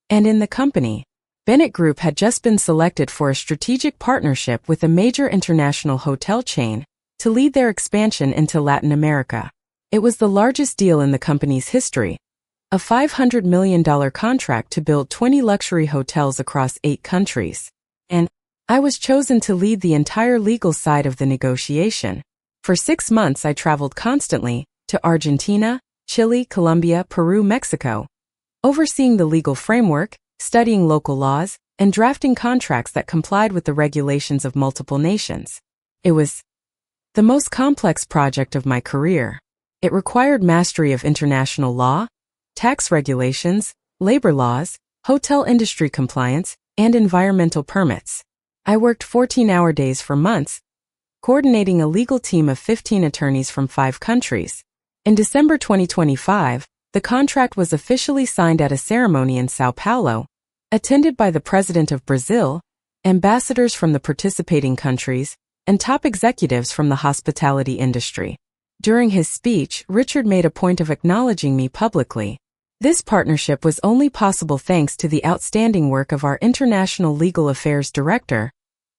and in the company. Bennett Group had just been selected for a strategic partnership with a major international hotel chain to lead their expansion into Latin America. It was the largest deal in the company's history, a $500 million contract to build 20 luxury hotels across 8 countries. And I was chosen to lead the entire legal side of the negotiation. For 6 months I traveled constantly to Argentina, Chile, Colombia, Peru, Mexico, overseeing the legal framework, studying local laws, and drafting contracts that complied with the regulations of multiple nations. It was the most complex project of my career. It required mastery of international law, tax regulations, labor laws, hotel industry compliance, and environmental permits. I worked 14-hour days for months, coordinating a legal team of 15 attorneys from 5 countries. In December 2025, the contract was officially signed at a ceremony in São Paulo, attended by the President of Brazil, ambassadors from the participating countries, and top executives from the hospitality industry. During his speech, Richard made a point of acknowledging me publicly. This partnership was only possible thanks to the outstanding work of our International Legal Affairs Director,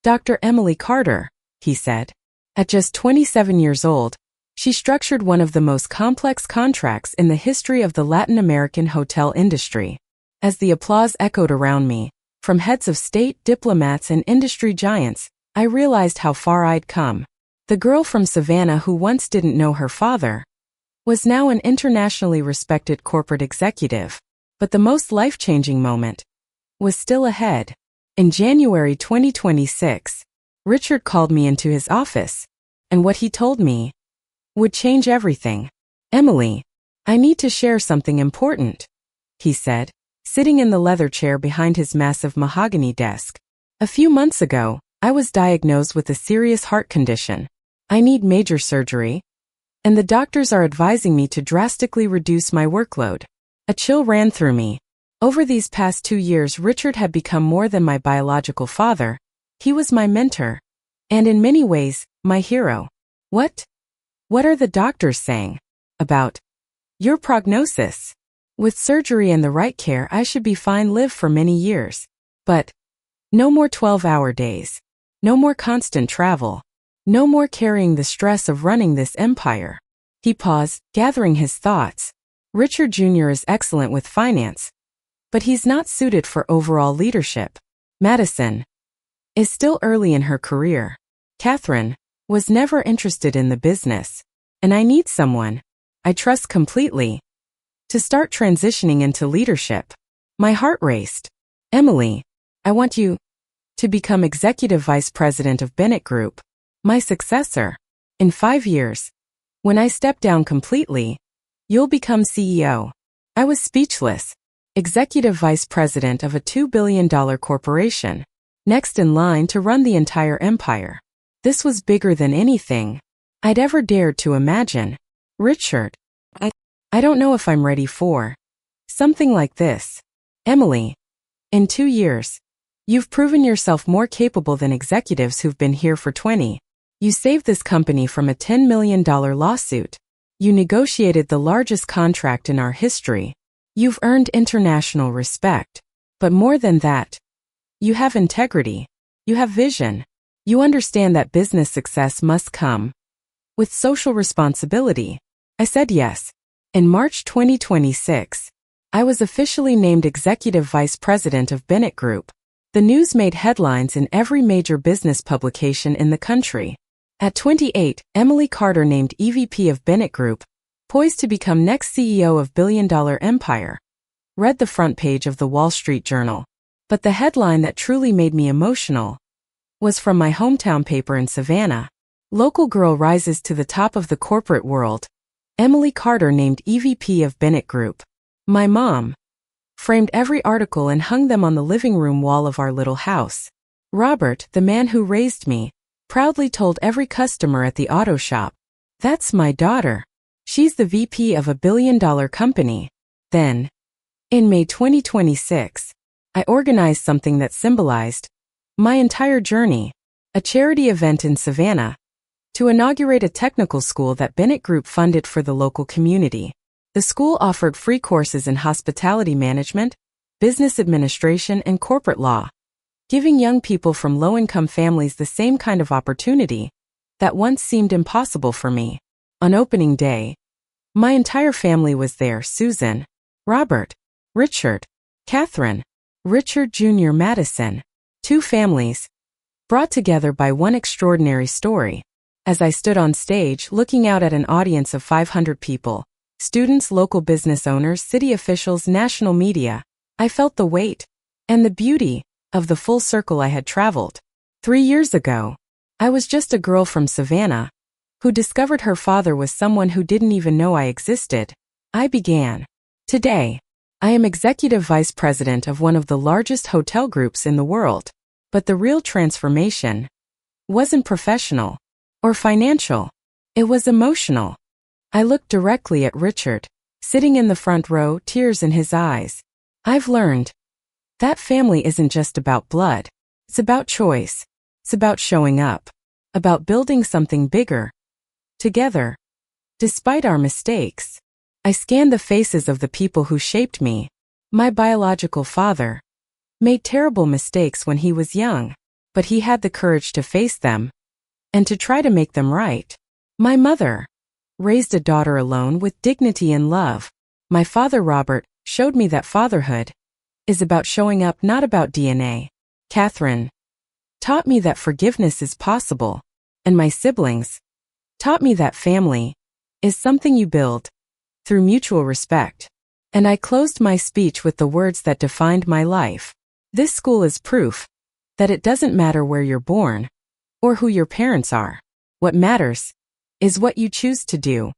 Dr. Emily Carter, he said. At just 27 years old, she structured one of the most complex contracts in the history of the Latin American hotel industry. As the applause echoed around me, from heads of state, diplomats, and industry giants, I realized how far I'd come. The girl from Savannah who once didn't know her father was now an internationally respected corporate executive. But the most life-changing moment was still ahead. In January 2026, Richard called me into his office, and what he told me would change everything. "Emily, I need to share something important," he said, sitting in the leather chair behind his massive mahogany desk. "A few months ago, I was diagnosed with a serious heart condition. I need major surgery, and the doctors are advising me to drastically reduce my workload." A chill ran through me. Over these past 2 years, Richard had become more than my biological father. He was my mentor, and in many ways, my hero. What are the doctors saying about your prognosis? With surgery and the right care, I should be fine, live for many years. But no more 12-hour days. No more constant travel. No more carrying the stress of running this empire. He paused, gathering his thoughts. Richard Jr. is excellent with finance, but he's not suited for overall leadership. Madison is still early in her career. Catherine was never interested in the business. And I need someone I trust completely to start transitioning into leadership. My heart raced. "Emily, I want you to become Executive Vice President of Bennett Group, my successor. In 5 years, when I step down completely, you'll become CEO." I was speechless. Executive Vice President of a $2 billion corporation, next in line to run the entire empire. This was bigger than anything I'd ever dared to imagine. "Richard, I don't know if I'm ready for something like this. Emily, in 2 years, you've proven yourself more capable than executives who've been here for 20. You saved this company from a $10 million lawsuit. You negotiated the largest contract in our history. You've earned international respect. But more than that, you have integrity. You have vision. You understand that business success must come with social responsibility." I said yes. In March 2026, I was officially named Executive Vice President of Bennett Group. The news made headlines in every major business publication in the country. At 28, Emily Carter named EVP of Bennett Group, poised to become next CEO of billion-dollar empire. Read the front page of the Wall Street Journal. But the headline that truly made me emotional was from my hometown paper in Savannah. "Local girl rises to the top of the corporate world. Emily Carter named EVP of Bennett Group." My mom framed every article and hung them on the living room wall of our little house. Robert, the man who raised me, proudly told every customer at the auto shop, "That's my daughter. She's the VP of a billion-dollar company." Then, in May 2026, I organized something that symbolized my entire journey, a charity event in Savannah, to inaugurate a technical school that Bennett Group funded for the local community. The school offered free courses in hospitality management, business administration, and corporate law, giving young people from low-income families the same kind of opportunity that once seemed impossible for me. On opening day, my entire family was there: Susan, Robert, Richard, Catherine, Richard Jr. Madison. 2 families brought together by one extraordinary story. As I stood on stage looking out at an audience of 500 people, students, local business owners, city officials, national media, I felt the weight and the beauty of the full circle I had traveled. 3 years ago, I was just a girl from Savannah who discovered her father was someone who didn't even know I existed. I began. Today, I am executive vice president of one of the largest hotel groups in the world. But the real transformation wasn't professional or financial. It was emotional. I looked directly at Richard, sitting in the front row, tears in his eyes. I've learned that family isn't just about blood. It's about choice. It's about showing up. About building something bigger. Together. Despite our mistakes. I scanned the faces of the people who shaped me. My biological father made terrible mistakes when he was young, but he had the courage to face them and to try to make them right. My mother raised a daughter alone with dignity and love. My father, Robert, showed me that fatherhood is about showing up, not about DNA. Catherine taught me that forgiveness is possible, and my siblings taught me that family is something you build through mutual respect. And I closed my speech with the words that defined my life. This school is proof that it doesn't matter where you're born or who your parents are. What matters is what you choose to do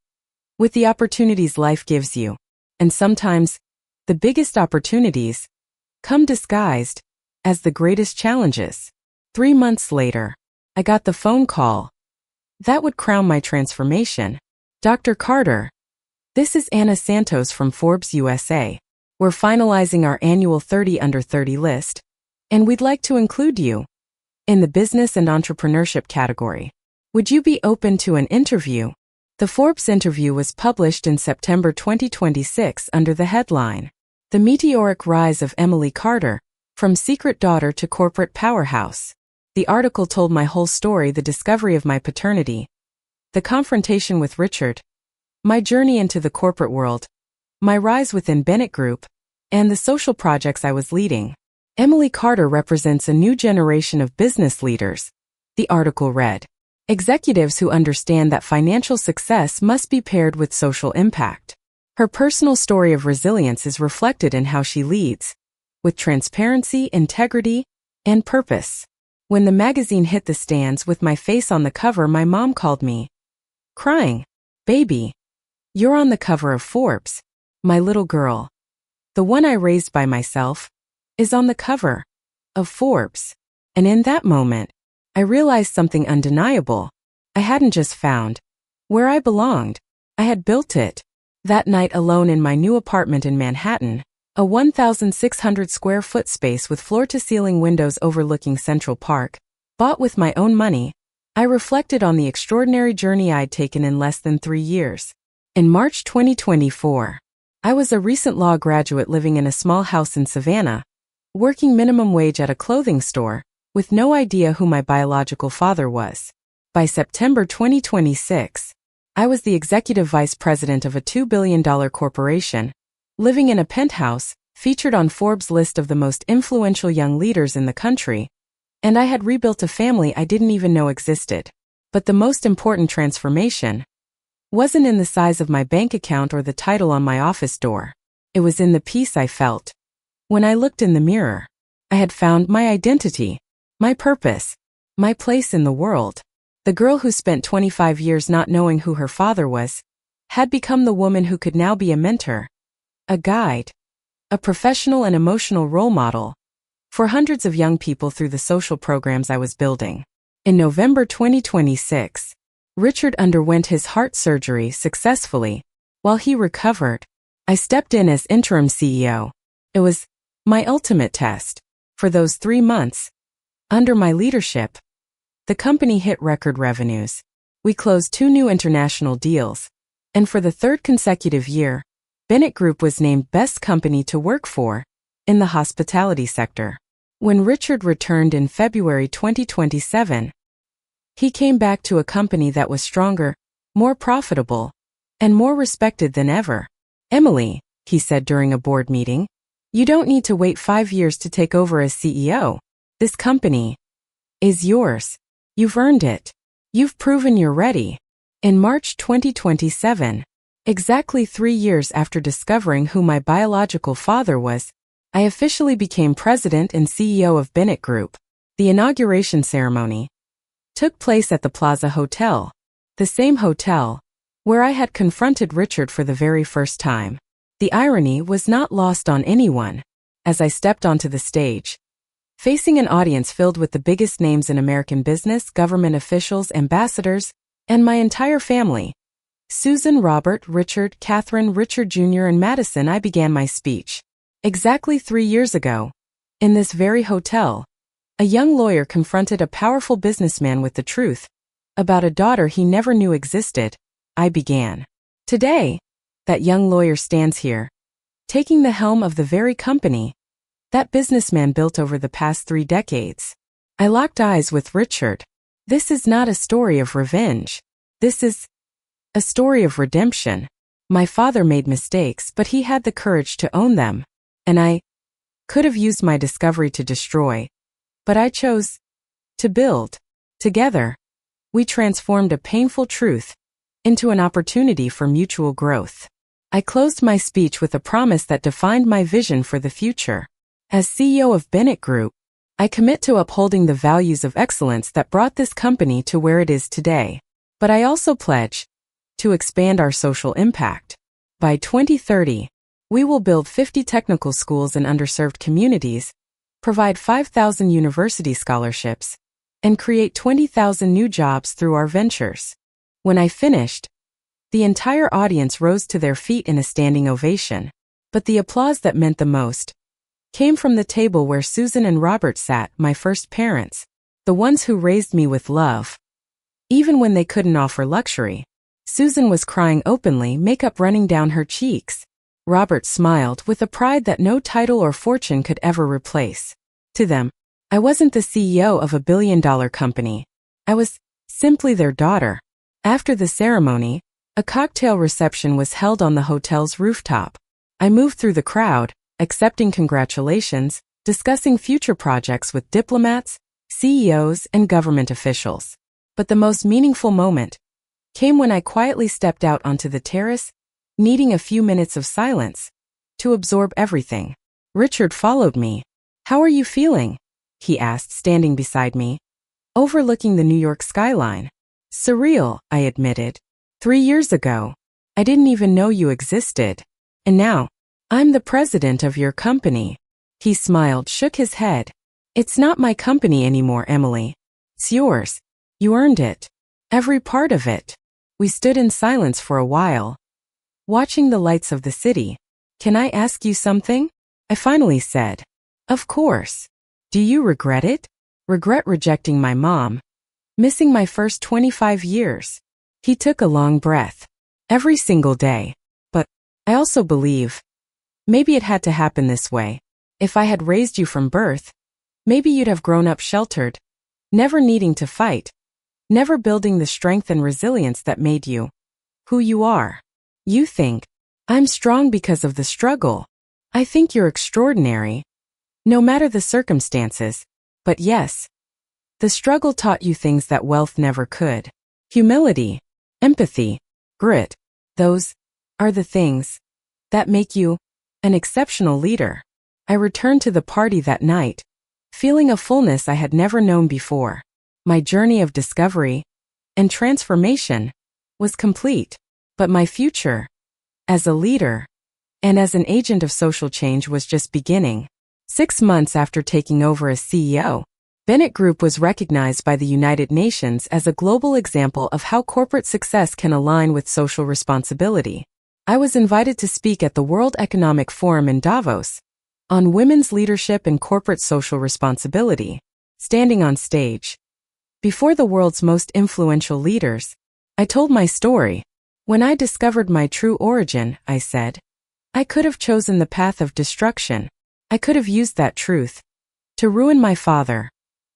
with the opportunities life gives you. And sometimes, the biggest opportunities come disguised as the greatest challenges. 3 months later, I got the phone call that would crown my transformation. Dr. Carter, this is Anna Santos from Forbes USA. We're finalizing our annual 30 Under 30 list, and we'd like to include you in the business and entrepreneurship category. Would you be open to an interview? The Forbes interview was published in September 2026 under the headline, The Meteoric Rise of Emily Carter, From Secret Daughter to Corporate Powerhouse. The article told my whole story: the discovery of my paternity, the confrontation with Richard, my journey into the corporate world, my rise within Bennett Group, and the social projects I was leading. Emily Carter represents a new generation of business leaders, the article read. Executives who understand that financial success must be paired with social impact. Her personal story of resilience is reflected in how she leads, with transparency, integrity, and purpose. When the magazine hit the stands with my face on the cover, my mom called me, crying, "Baby, you're on the cover of Forbes. My little girl, the one I raised by myself, is on the cover of Forbes." And in that moment, I realized something undeniable. I hadn't just found where I belonged, I had built it. That night, alone in my new apartment in Manhattan, a 1,600 square foot space with floor-to-ceiling windows overlooking Central Park, bought with my own money, I reflected on the extraordinary journey I'd taken in less than 3 years. In March 2024, I was a recent law graduate living in a small house in Savannah, working minimum wage at a clothing store, with no idea who my biological father was. By September 2026, I was the executive vice president of a $2 billion corporation, living in a penthouse, featured on Forbes' list of the most influential young leaders in the country, and I had rebuilt a family I didn't even know existed. But the most important transformation wasn't in the size of my bank account or the title on my office door. It was in the peace I felt when I looked in the mirror. I had found my identity, my purpose, my place in the world. The girl who spent 25 years not knowing who her father was had become the woman who could now be a mentor, a guide, a professional and emotional role model for hundreds of young people through the social programs I was building. In November 2026, Richard underwent his heart surgery successfully. While he recovered, I stepped in as interim CEO. It was my ultimate test. For those 3 months, under my leadership, the company hit record revenues. We closed 2 new international deals, and for the 3rd consecutive year, Bennett Group was named Best Company to Work For in the hospitality sector. When Richard returned in February 2027, he came back to a company that was stronger, more profitable, and more respected than ever. "Emily," he said during a board meeting, "you don't need to wait 5 years to take over as CEO. This company is yours. You've earned it. You've proven you're ready." In March 2027, exactly 3 years after discovering who my biological father was, I officially became president and CEO of Bennett Group. The inauguration ceremony took place at the Plaza Hotel, the same hotel where I had confronted Richard for the very first time. The irony was not lost on anyone. As I stepped onto the stage, facing an audience filled with the biggest names in American business, government officials, ambassadors, and my entire family, Susan, Robert, Richard, Catherine, Richard Jr., and Madison, I began my speech. Exactly 3 years ago, in this very hotel, a young lawyer confronted a powerful businessman with the truth about a daughter he never knew existed. I began. Today, that young lawyer stands here, taking the helm of the very company that businessman built over the past 3 decades. I locked eyes with Richard. This is not a story of revenge. This is a story of redemption. My father made mistakes, but he had the courage to own them. And I could have used my discovery to destroy, but I chose to build. Together, we transformed a painful truth into an opportunity for mutual growth. I closed my speech with a promise that defined my vision for the future. As CEO of Bennett Group, I commit to upholding the values of excellence that brought this company to where it is today. But I also pledge to expand our social impact. By 2030, we will build 50 technical schools in underserved communities, provide 5,000 university scholarships, and create 20,000 new jobs through our ventures. When I finished, the entire audience rose to their feet in a standing ovation. But the applause that meant the most came from the table where Susan and Robert sat, my first parents, the ones who raised me with love. Even when they couldn't offer luxury, Susan was crying openly, makeup running down her cheeks. Robert smiled with a pride that no title or fortune could ever replace. To them, I wasn't the CEO of a billion-dollar company. I was simply their daughter. After the ceremony, a cocktail reception was held on the hotel's rooftop. I moved through the crowd, accepting congratulations, discussing future projects with diplomats, CEOs, and government officials. But the most meaningful moment came when I quietly stepped out onto the terrace, needing a few minutes of silence to absorb everything. Richard followed me. "How are you feeling?" he asked, standing beside me, overlooking the New York skyline. "Surreal," I admitted. 3 years ago, I didn't even know you existed. And now, I'm the president of your company. He smiled, shook his head. "It's not my company anymore, Emily. It's yours. You earned it. Every part of it." We stood in silence for a while, watching the lights of the city. "Can I ask you something?" I finally said. "Of course. Do you regret it?" "Regret rejecting my mom. Missing my first 25 years. He took a long breath. "Every single day. But I also believe maybe it had to happen this way. If I had raised you from birth, maybe you'd have grown up sheltered, never needing to fight, never building the strength and resilience that made you who you are. You think I'm strong because of the struggle. I think you're extraordinary, no matter the circumstances. But yes, the struggle taught you things that wealth never could. Humility, empathy, grit. Those are the things that make you an exceptional leader." I returned to the party that night, feeling a fullness I had never known before. My journey of discovery and transformation was complete, but my future, as a leader and as an agent of social change, was just beginning. 6 months after taking over as CEO, Bennett Group was recognized by the United Nations as a global example of how corporate success can align with social responsibility. I was invited to speak at the World Economic Forum in Davos on women's leadership and corporate social responsibility. Standing on stage before the world's most influential leaders, I told my story. "When I discovered my true origin," I said, "I could have chosen the path of destruction. I could have used that truth to ruin my father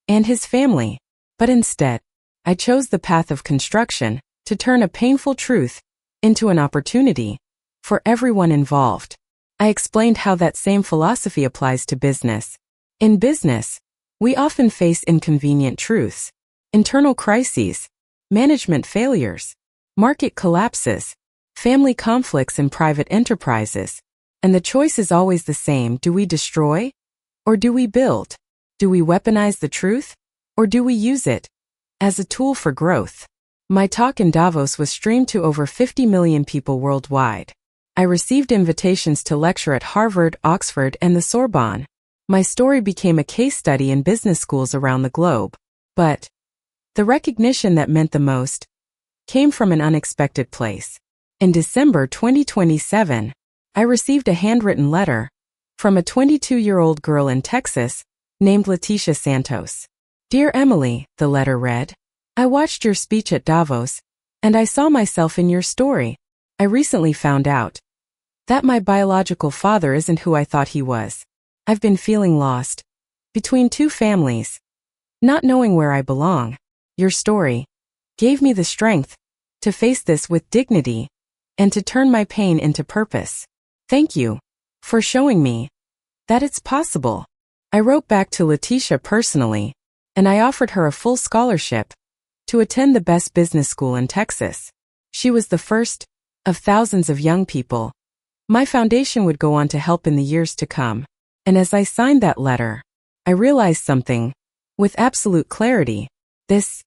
and his family. But instead, I chose the path of construction to turn a painful truth into an opportunity for everyone involved." I explained how that same philosophy applies to business. In business, we often face inconvenient truths, internal crises, management failures, market collapses, family conflicts in private enterprises. And the choice is always the same: do we destroy or do we build? Do we weaponize the truth or do we use it as a tool for growth? My talk in Davos was streamed to over 50 million people worldwide. I received invitations to lecture at Harvard, Oxford, and the Sorbonne. My story became a case study in business schools around the globe. But the recognition that meant the most came from an unexpected place. In December 2027, I received a handwritten letter from a 22-year-old girl in Texas named Leticia Santos. Dear Emily, the letter read, I watched your speech at Davos, and I saw myself in your story. I recently found out that my biological father isn't who I thought he was. I've been feeling lost between two families, not knowing where I belong. Your story gave me the strength to face this with dignity and to turn my pain into purpose. Thank you for showing me that it's possible. I wrote back to Leticia personally, and I offered her a full scholarship to attend the best business school in Texas. She was the first of thousands of young people my foundation would go on to help in the years to come. And as I signed that letter, I realized something with absolute clarity. This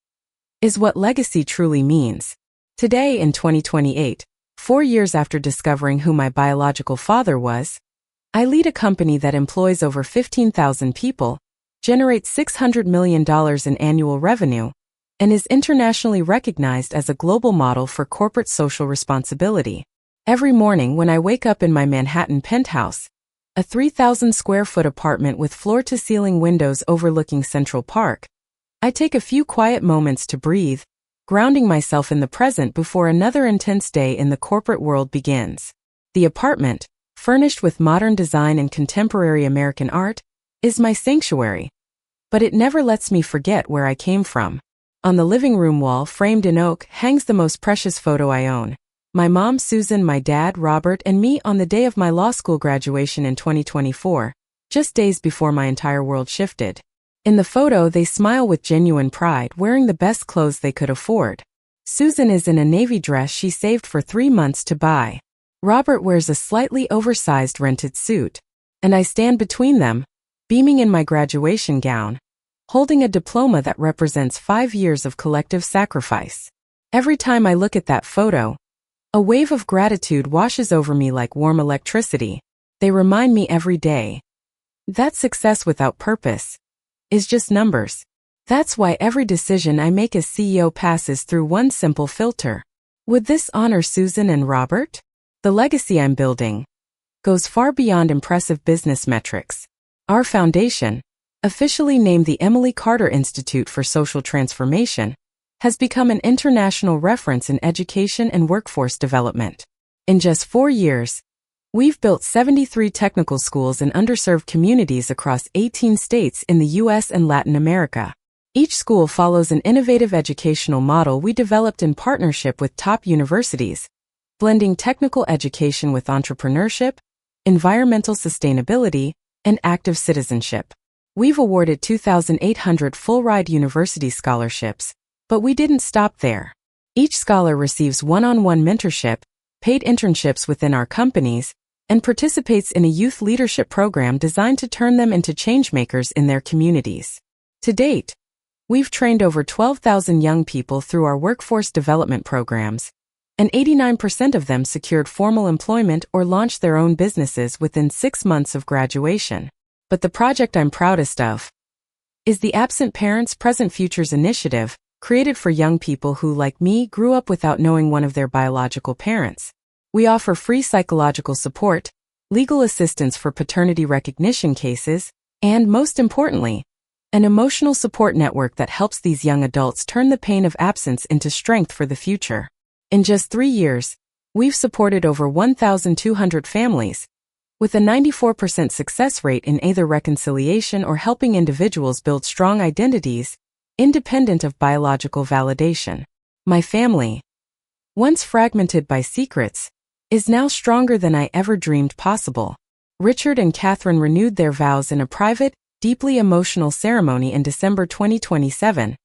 is what legacy truly means. Today in 2028, 4 years after discovering who my biological father was, I lead a company that employs over 15,000 people, generates $600 million in annual revenue, and is internationally recognized as a global model for corporate social responsibility. Every morning when I wake up in my Manhattan penthouse, a 3,000 square foot apartment with floor-to-ceiling windows overlooking Central Park, I take a few quiet moments to breathe, grounding myself in the present before another intense day in the corporate world begins. The apartment, furnished with modern design and contemporary American art, is my sanctuary. But it never lets me forget where I came from. On the living room wall, framed in oak, hangs the most precious photo I own. My mom, Susan, my dad, Robert, and me on the day of my law school graduation in 2024, just days before my entire world shifted. In the photo, they smile with genuine pride, wearing the best clothes they could afford. Susan is in a navy dress she saved for 3 months to buy. Robert wears a slightly oversized rented suit. And I stand between them, beaming in my graduation gown, holding a diploma that represents 5 years of collective sacrifice. Every time I look at that photo, a wave of gratitude washes over me like warm electricity. They remind me every day that success without purpose is just numbers. That's why every decision I make as CEO passes through one simple filter. Would this honor Susan and Robert? The legacy I'm building goes far beyond impressive business metrics. Our foundation, officially named the Emily Carter Institute for Social Transformation, has become an international reference in education and workforce development. In just 4 years, we've built 73 technical schools in underserved communities across 18 states in the U.S. and Latin America. Each school follows an innovative educational model we developed in partnership with top universities, blending technical education with entrepreneurship, environmental sustainability, and active citizenship. We've awarded 2,800 full-ride university scholarships, but we didn't stop there. Each scholar receives one-on-one mentorship, paid internships within our companies, and participates in a youth leadership program designed to turn them into changemakers in their communities. To date, we've trained over 12,000 young people through our workforce development programs, and 89% of them secured formal employment or launched their own businesses within 6 months of graduation. But the project I'm proudest of is the Absent Parents Present Futures initiative, created for young people who, like me, grew up without knowing one of their biological parents. We offer free psychological support, legal assistance for paternity recognition cases, and, most importantly, an emotional support network that helps these young adults turn the pain of absence into strength for the future. In just 3 years, we've supported over 1,200 families, with a 94% success rate in either reconciliation or helping individuals build strong identities, independent of biological validation. My family, once fragmented by secrets, is now stronger than I ever dreamed possible. Richard and Catherine renewed their vows in a private, deeply emotional ceremony in December 2027,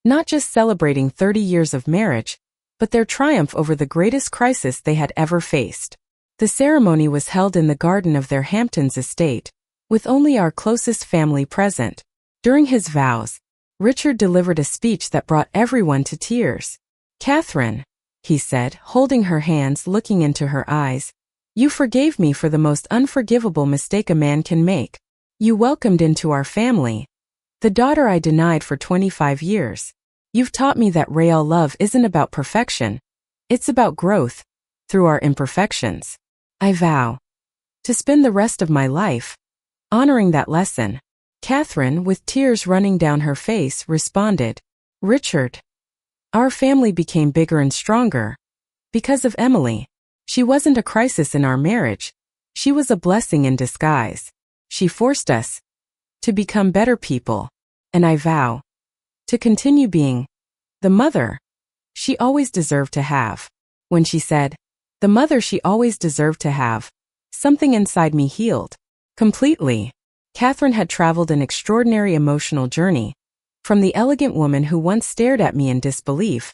not just celebrating 30 years of marriage, but their triumph over the greatest crisis they had ever faced. The ceremony was held in the garden of their Hamptons estate, with only our closest family present. During his vows, Richard delivered a speech that brought everyone to tears. "Catherine," he said, holding her hands, looking into her eyes, You forgave me for the most unforgivable mistake a man can make. You welcomed into our family the daughter I denied for 25 years. You've taught me that real love isn't about perfection. It's about growth through our imperfections. I vow to spend the rest of my life honoring that lesson. Catherine, with tears running down her face, responded, Richard, our family became bigger and stronger because of Emily. She wasn't a crisis in our marriage. She was a blessing in disguise. She forced us to become better people, and I vow to continue being the mother she always deserved to have. When she said, the mother she always deserved to have, something inside me healed completely. Catherine had traveled an extraordinary emotional journey, from the elegant woman who once stared at me in disbelief,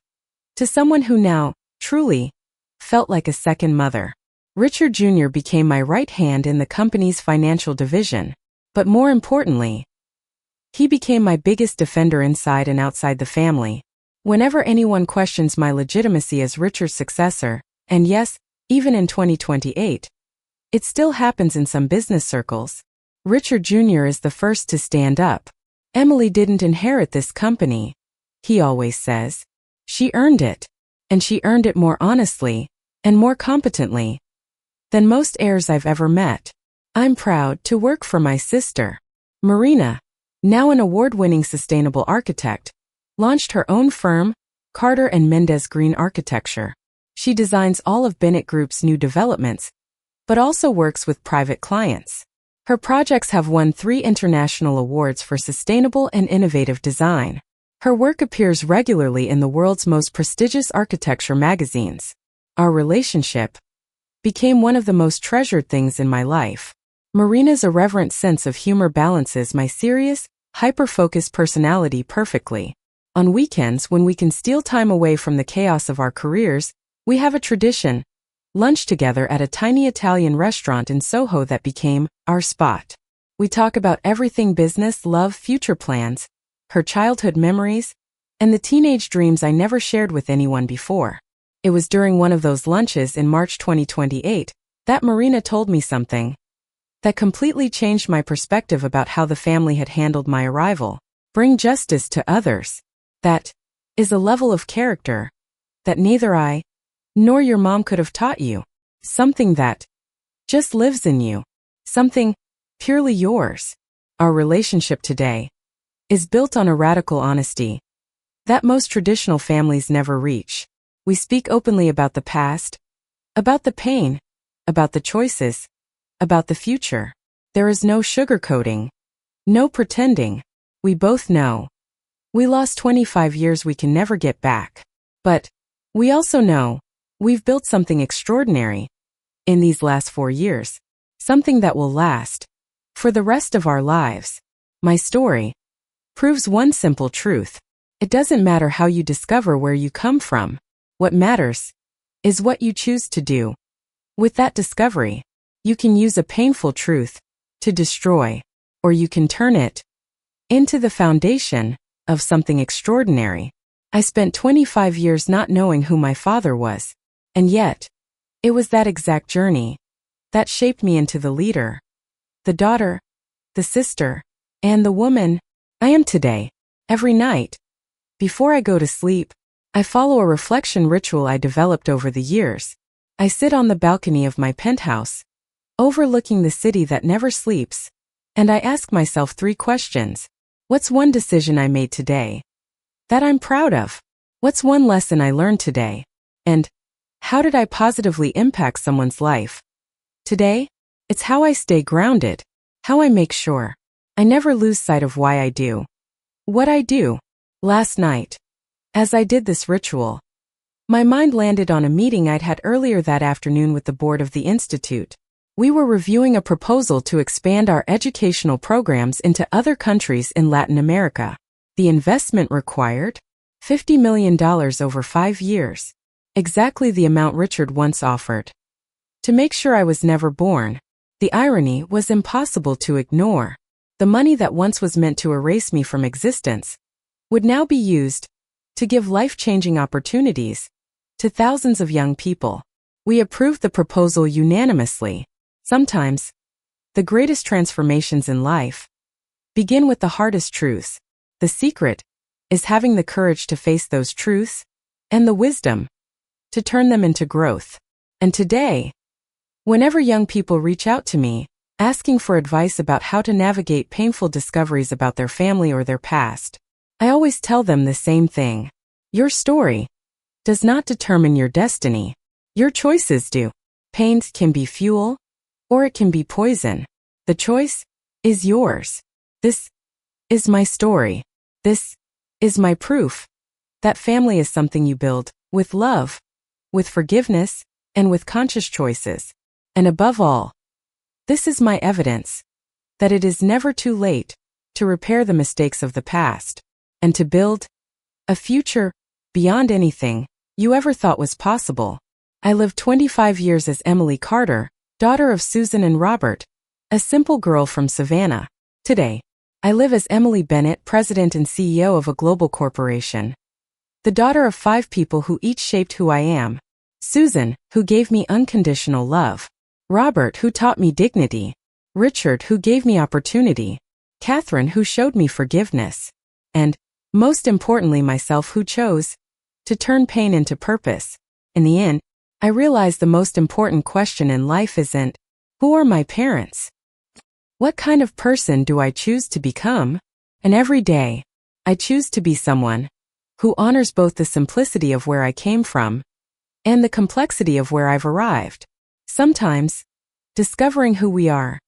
to someone who now, truly, felt like a second mother. Richard Jr. became my right hand in the company's financial division, but more importantly, he became my biggest defender inside and outside the family. Whenever anyone questions my legitimacy as Richard's successor, and yes, even in 2028, it still happens in some business circles, Richard Jr. is the first to stand up. Emily didn't inherit this company, he always says. She earned it, and she earned it more honestly and more competently than most heirs I've ever met. I'm proud to work for my sister. Marina, now an award-winning sustainable architect, launched her own firm, Carter and Mendez Green Architecture. She designs all of Bennett Group's new developments, but also works with private clients. Her projects have won 3 international awards for sustainable and innovative design. Her work appears regularly in the world's most prestigious architecture magazines. Our relationship became one of the most treasured things in my life. Marina's irreverent sense of humor balances my serious, hyper-focused personality perfectly. On weekends, when we can steal time away from the chaos of our careers, we have a tradition: lunch together at a tiny Italian restaurant in Soho that became our spot. We talk about everything: business, love, future plans, her childhood memories, and the teenage dreams I never shared with anyone before. It was during one of those lunches in March 2028 that Marina told me something that completely changed my perspective about how the family had handled my arrival. Bring justice to others. That is a level of character that neither I nor your mom could have taught you. Something that just lives in you. Something purely yours. Our relationship today is built on a radical honesty that most traditional families never reach. We speak openly about the past, about the pain, about the choices, about the future. There is no sugarcoating, no pretending. We both know we lost 25 years we can never get back. But we also know we've built something extraordinary in these last 4 years, something that will last for the rest of our lives. My story proves one simple truth: it doesn't matter how you discover where you come from. What matters is what you choose to do with that discovery. You can use a painful truth to destroy, or you can turn it into the foundation of something extraordinary. I spent 25 years not knowing who my father was, and yet, it was that exact journey that shaped me into the leader, the daughter, the sister, and the woman I am today. Every night, before I go to sleep, I follow a reflection ritual I developed over the years. I sit on the balcony of my penthouse, overlooking the city that never sleeps, and I ask myself 3 questions. What's one decision I made today that I'm proud of? What's one lesson I learned today? And how did I positively impact someone's life today? It's how I stay grounded, how I make sure I never lose sight of why I do what I do. Last night, as I did this ritual, my mind landed on a meeting I'd had earlier that afternoon with the board of the Institute. We were reviewing a proposal to expand our educational programs into other countries in Latin America. The investment required $50 million over 5 years, exactly the amount Richard once offered to make sure I was never born. The irony was impossible to ignore. The money that once was meant to erase me from existence would now be used to give life-changing opportunities to thousands of young people. We approved the proposal unanimously. Sometimes, the greatest transformations in life begin with the hardest truths. The secret is having the courage to face those truths and the wisdom to turn them into growth. And today, whenever young people reach out to me, asking for advice about how to navigate painful discoveries about their family or their past, I always tell them the same thing. Your story does not determine your destiny. Your choices do. Pain can be fuel, or it can be poison. The choice is yours. This is my story. This is my proof that family is something you build with love, with forgiveness, and with conscious choices. And above all, this is my evidence that it is never too late to repair the mistakes of the past and to build a future beyond anything you ever thought was possible. I lived 25 years as Emily Carter, daughter of Susan and Robert, a simple girl from Savannah. Today, I live as Emily Bennett, president and CEO of a global corporation. The daughter of 5 people who each shaped who I am. Susan, who gave me unconditional love. Robert, who taught me dignity. Richard, who gave me opportunity. Catherine, who showed me forgiveness. And, most importantly, myself, who chose to turn pain into purpose. In the end, I realized the most important question in life isn't, who are my parents? What kind of person do I choose to become? And every day, I choose to be someone who honors both the simplicity of where I came from and the complexity of where I've arrived. Sometimes, discovering who we are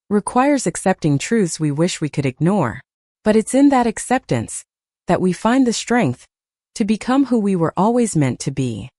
requires accepting truths we wish we could ignore. But it's in that acceptance that we find the strength to become who we were always meant to be.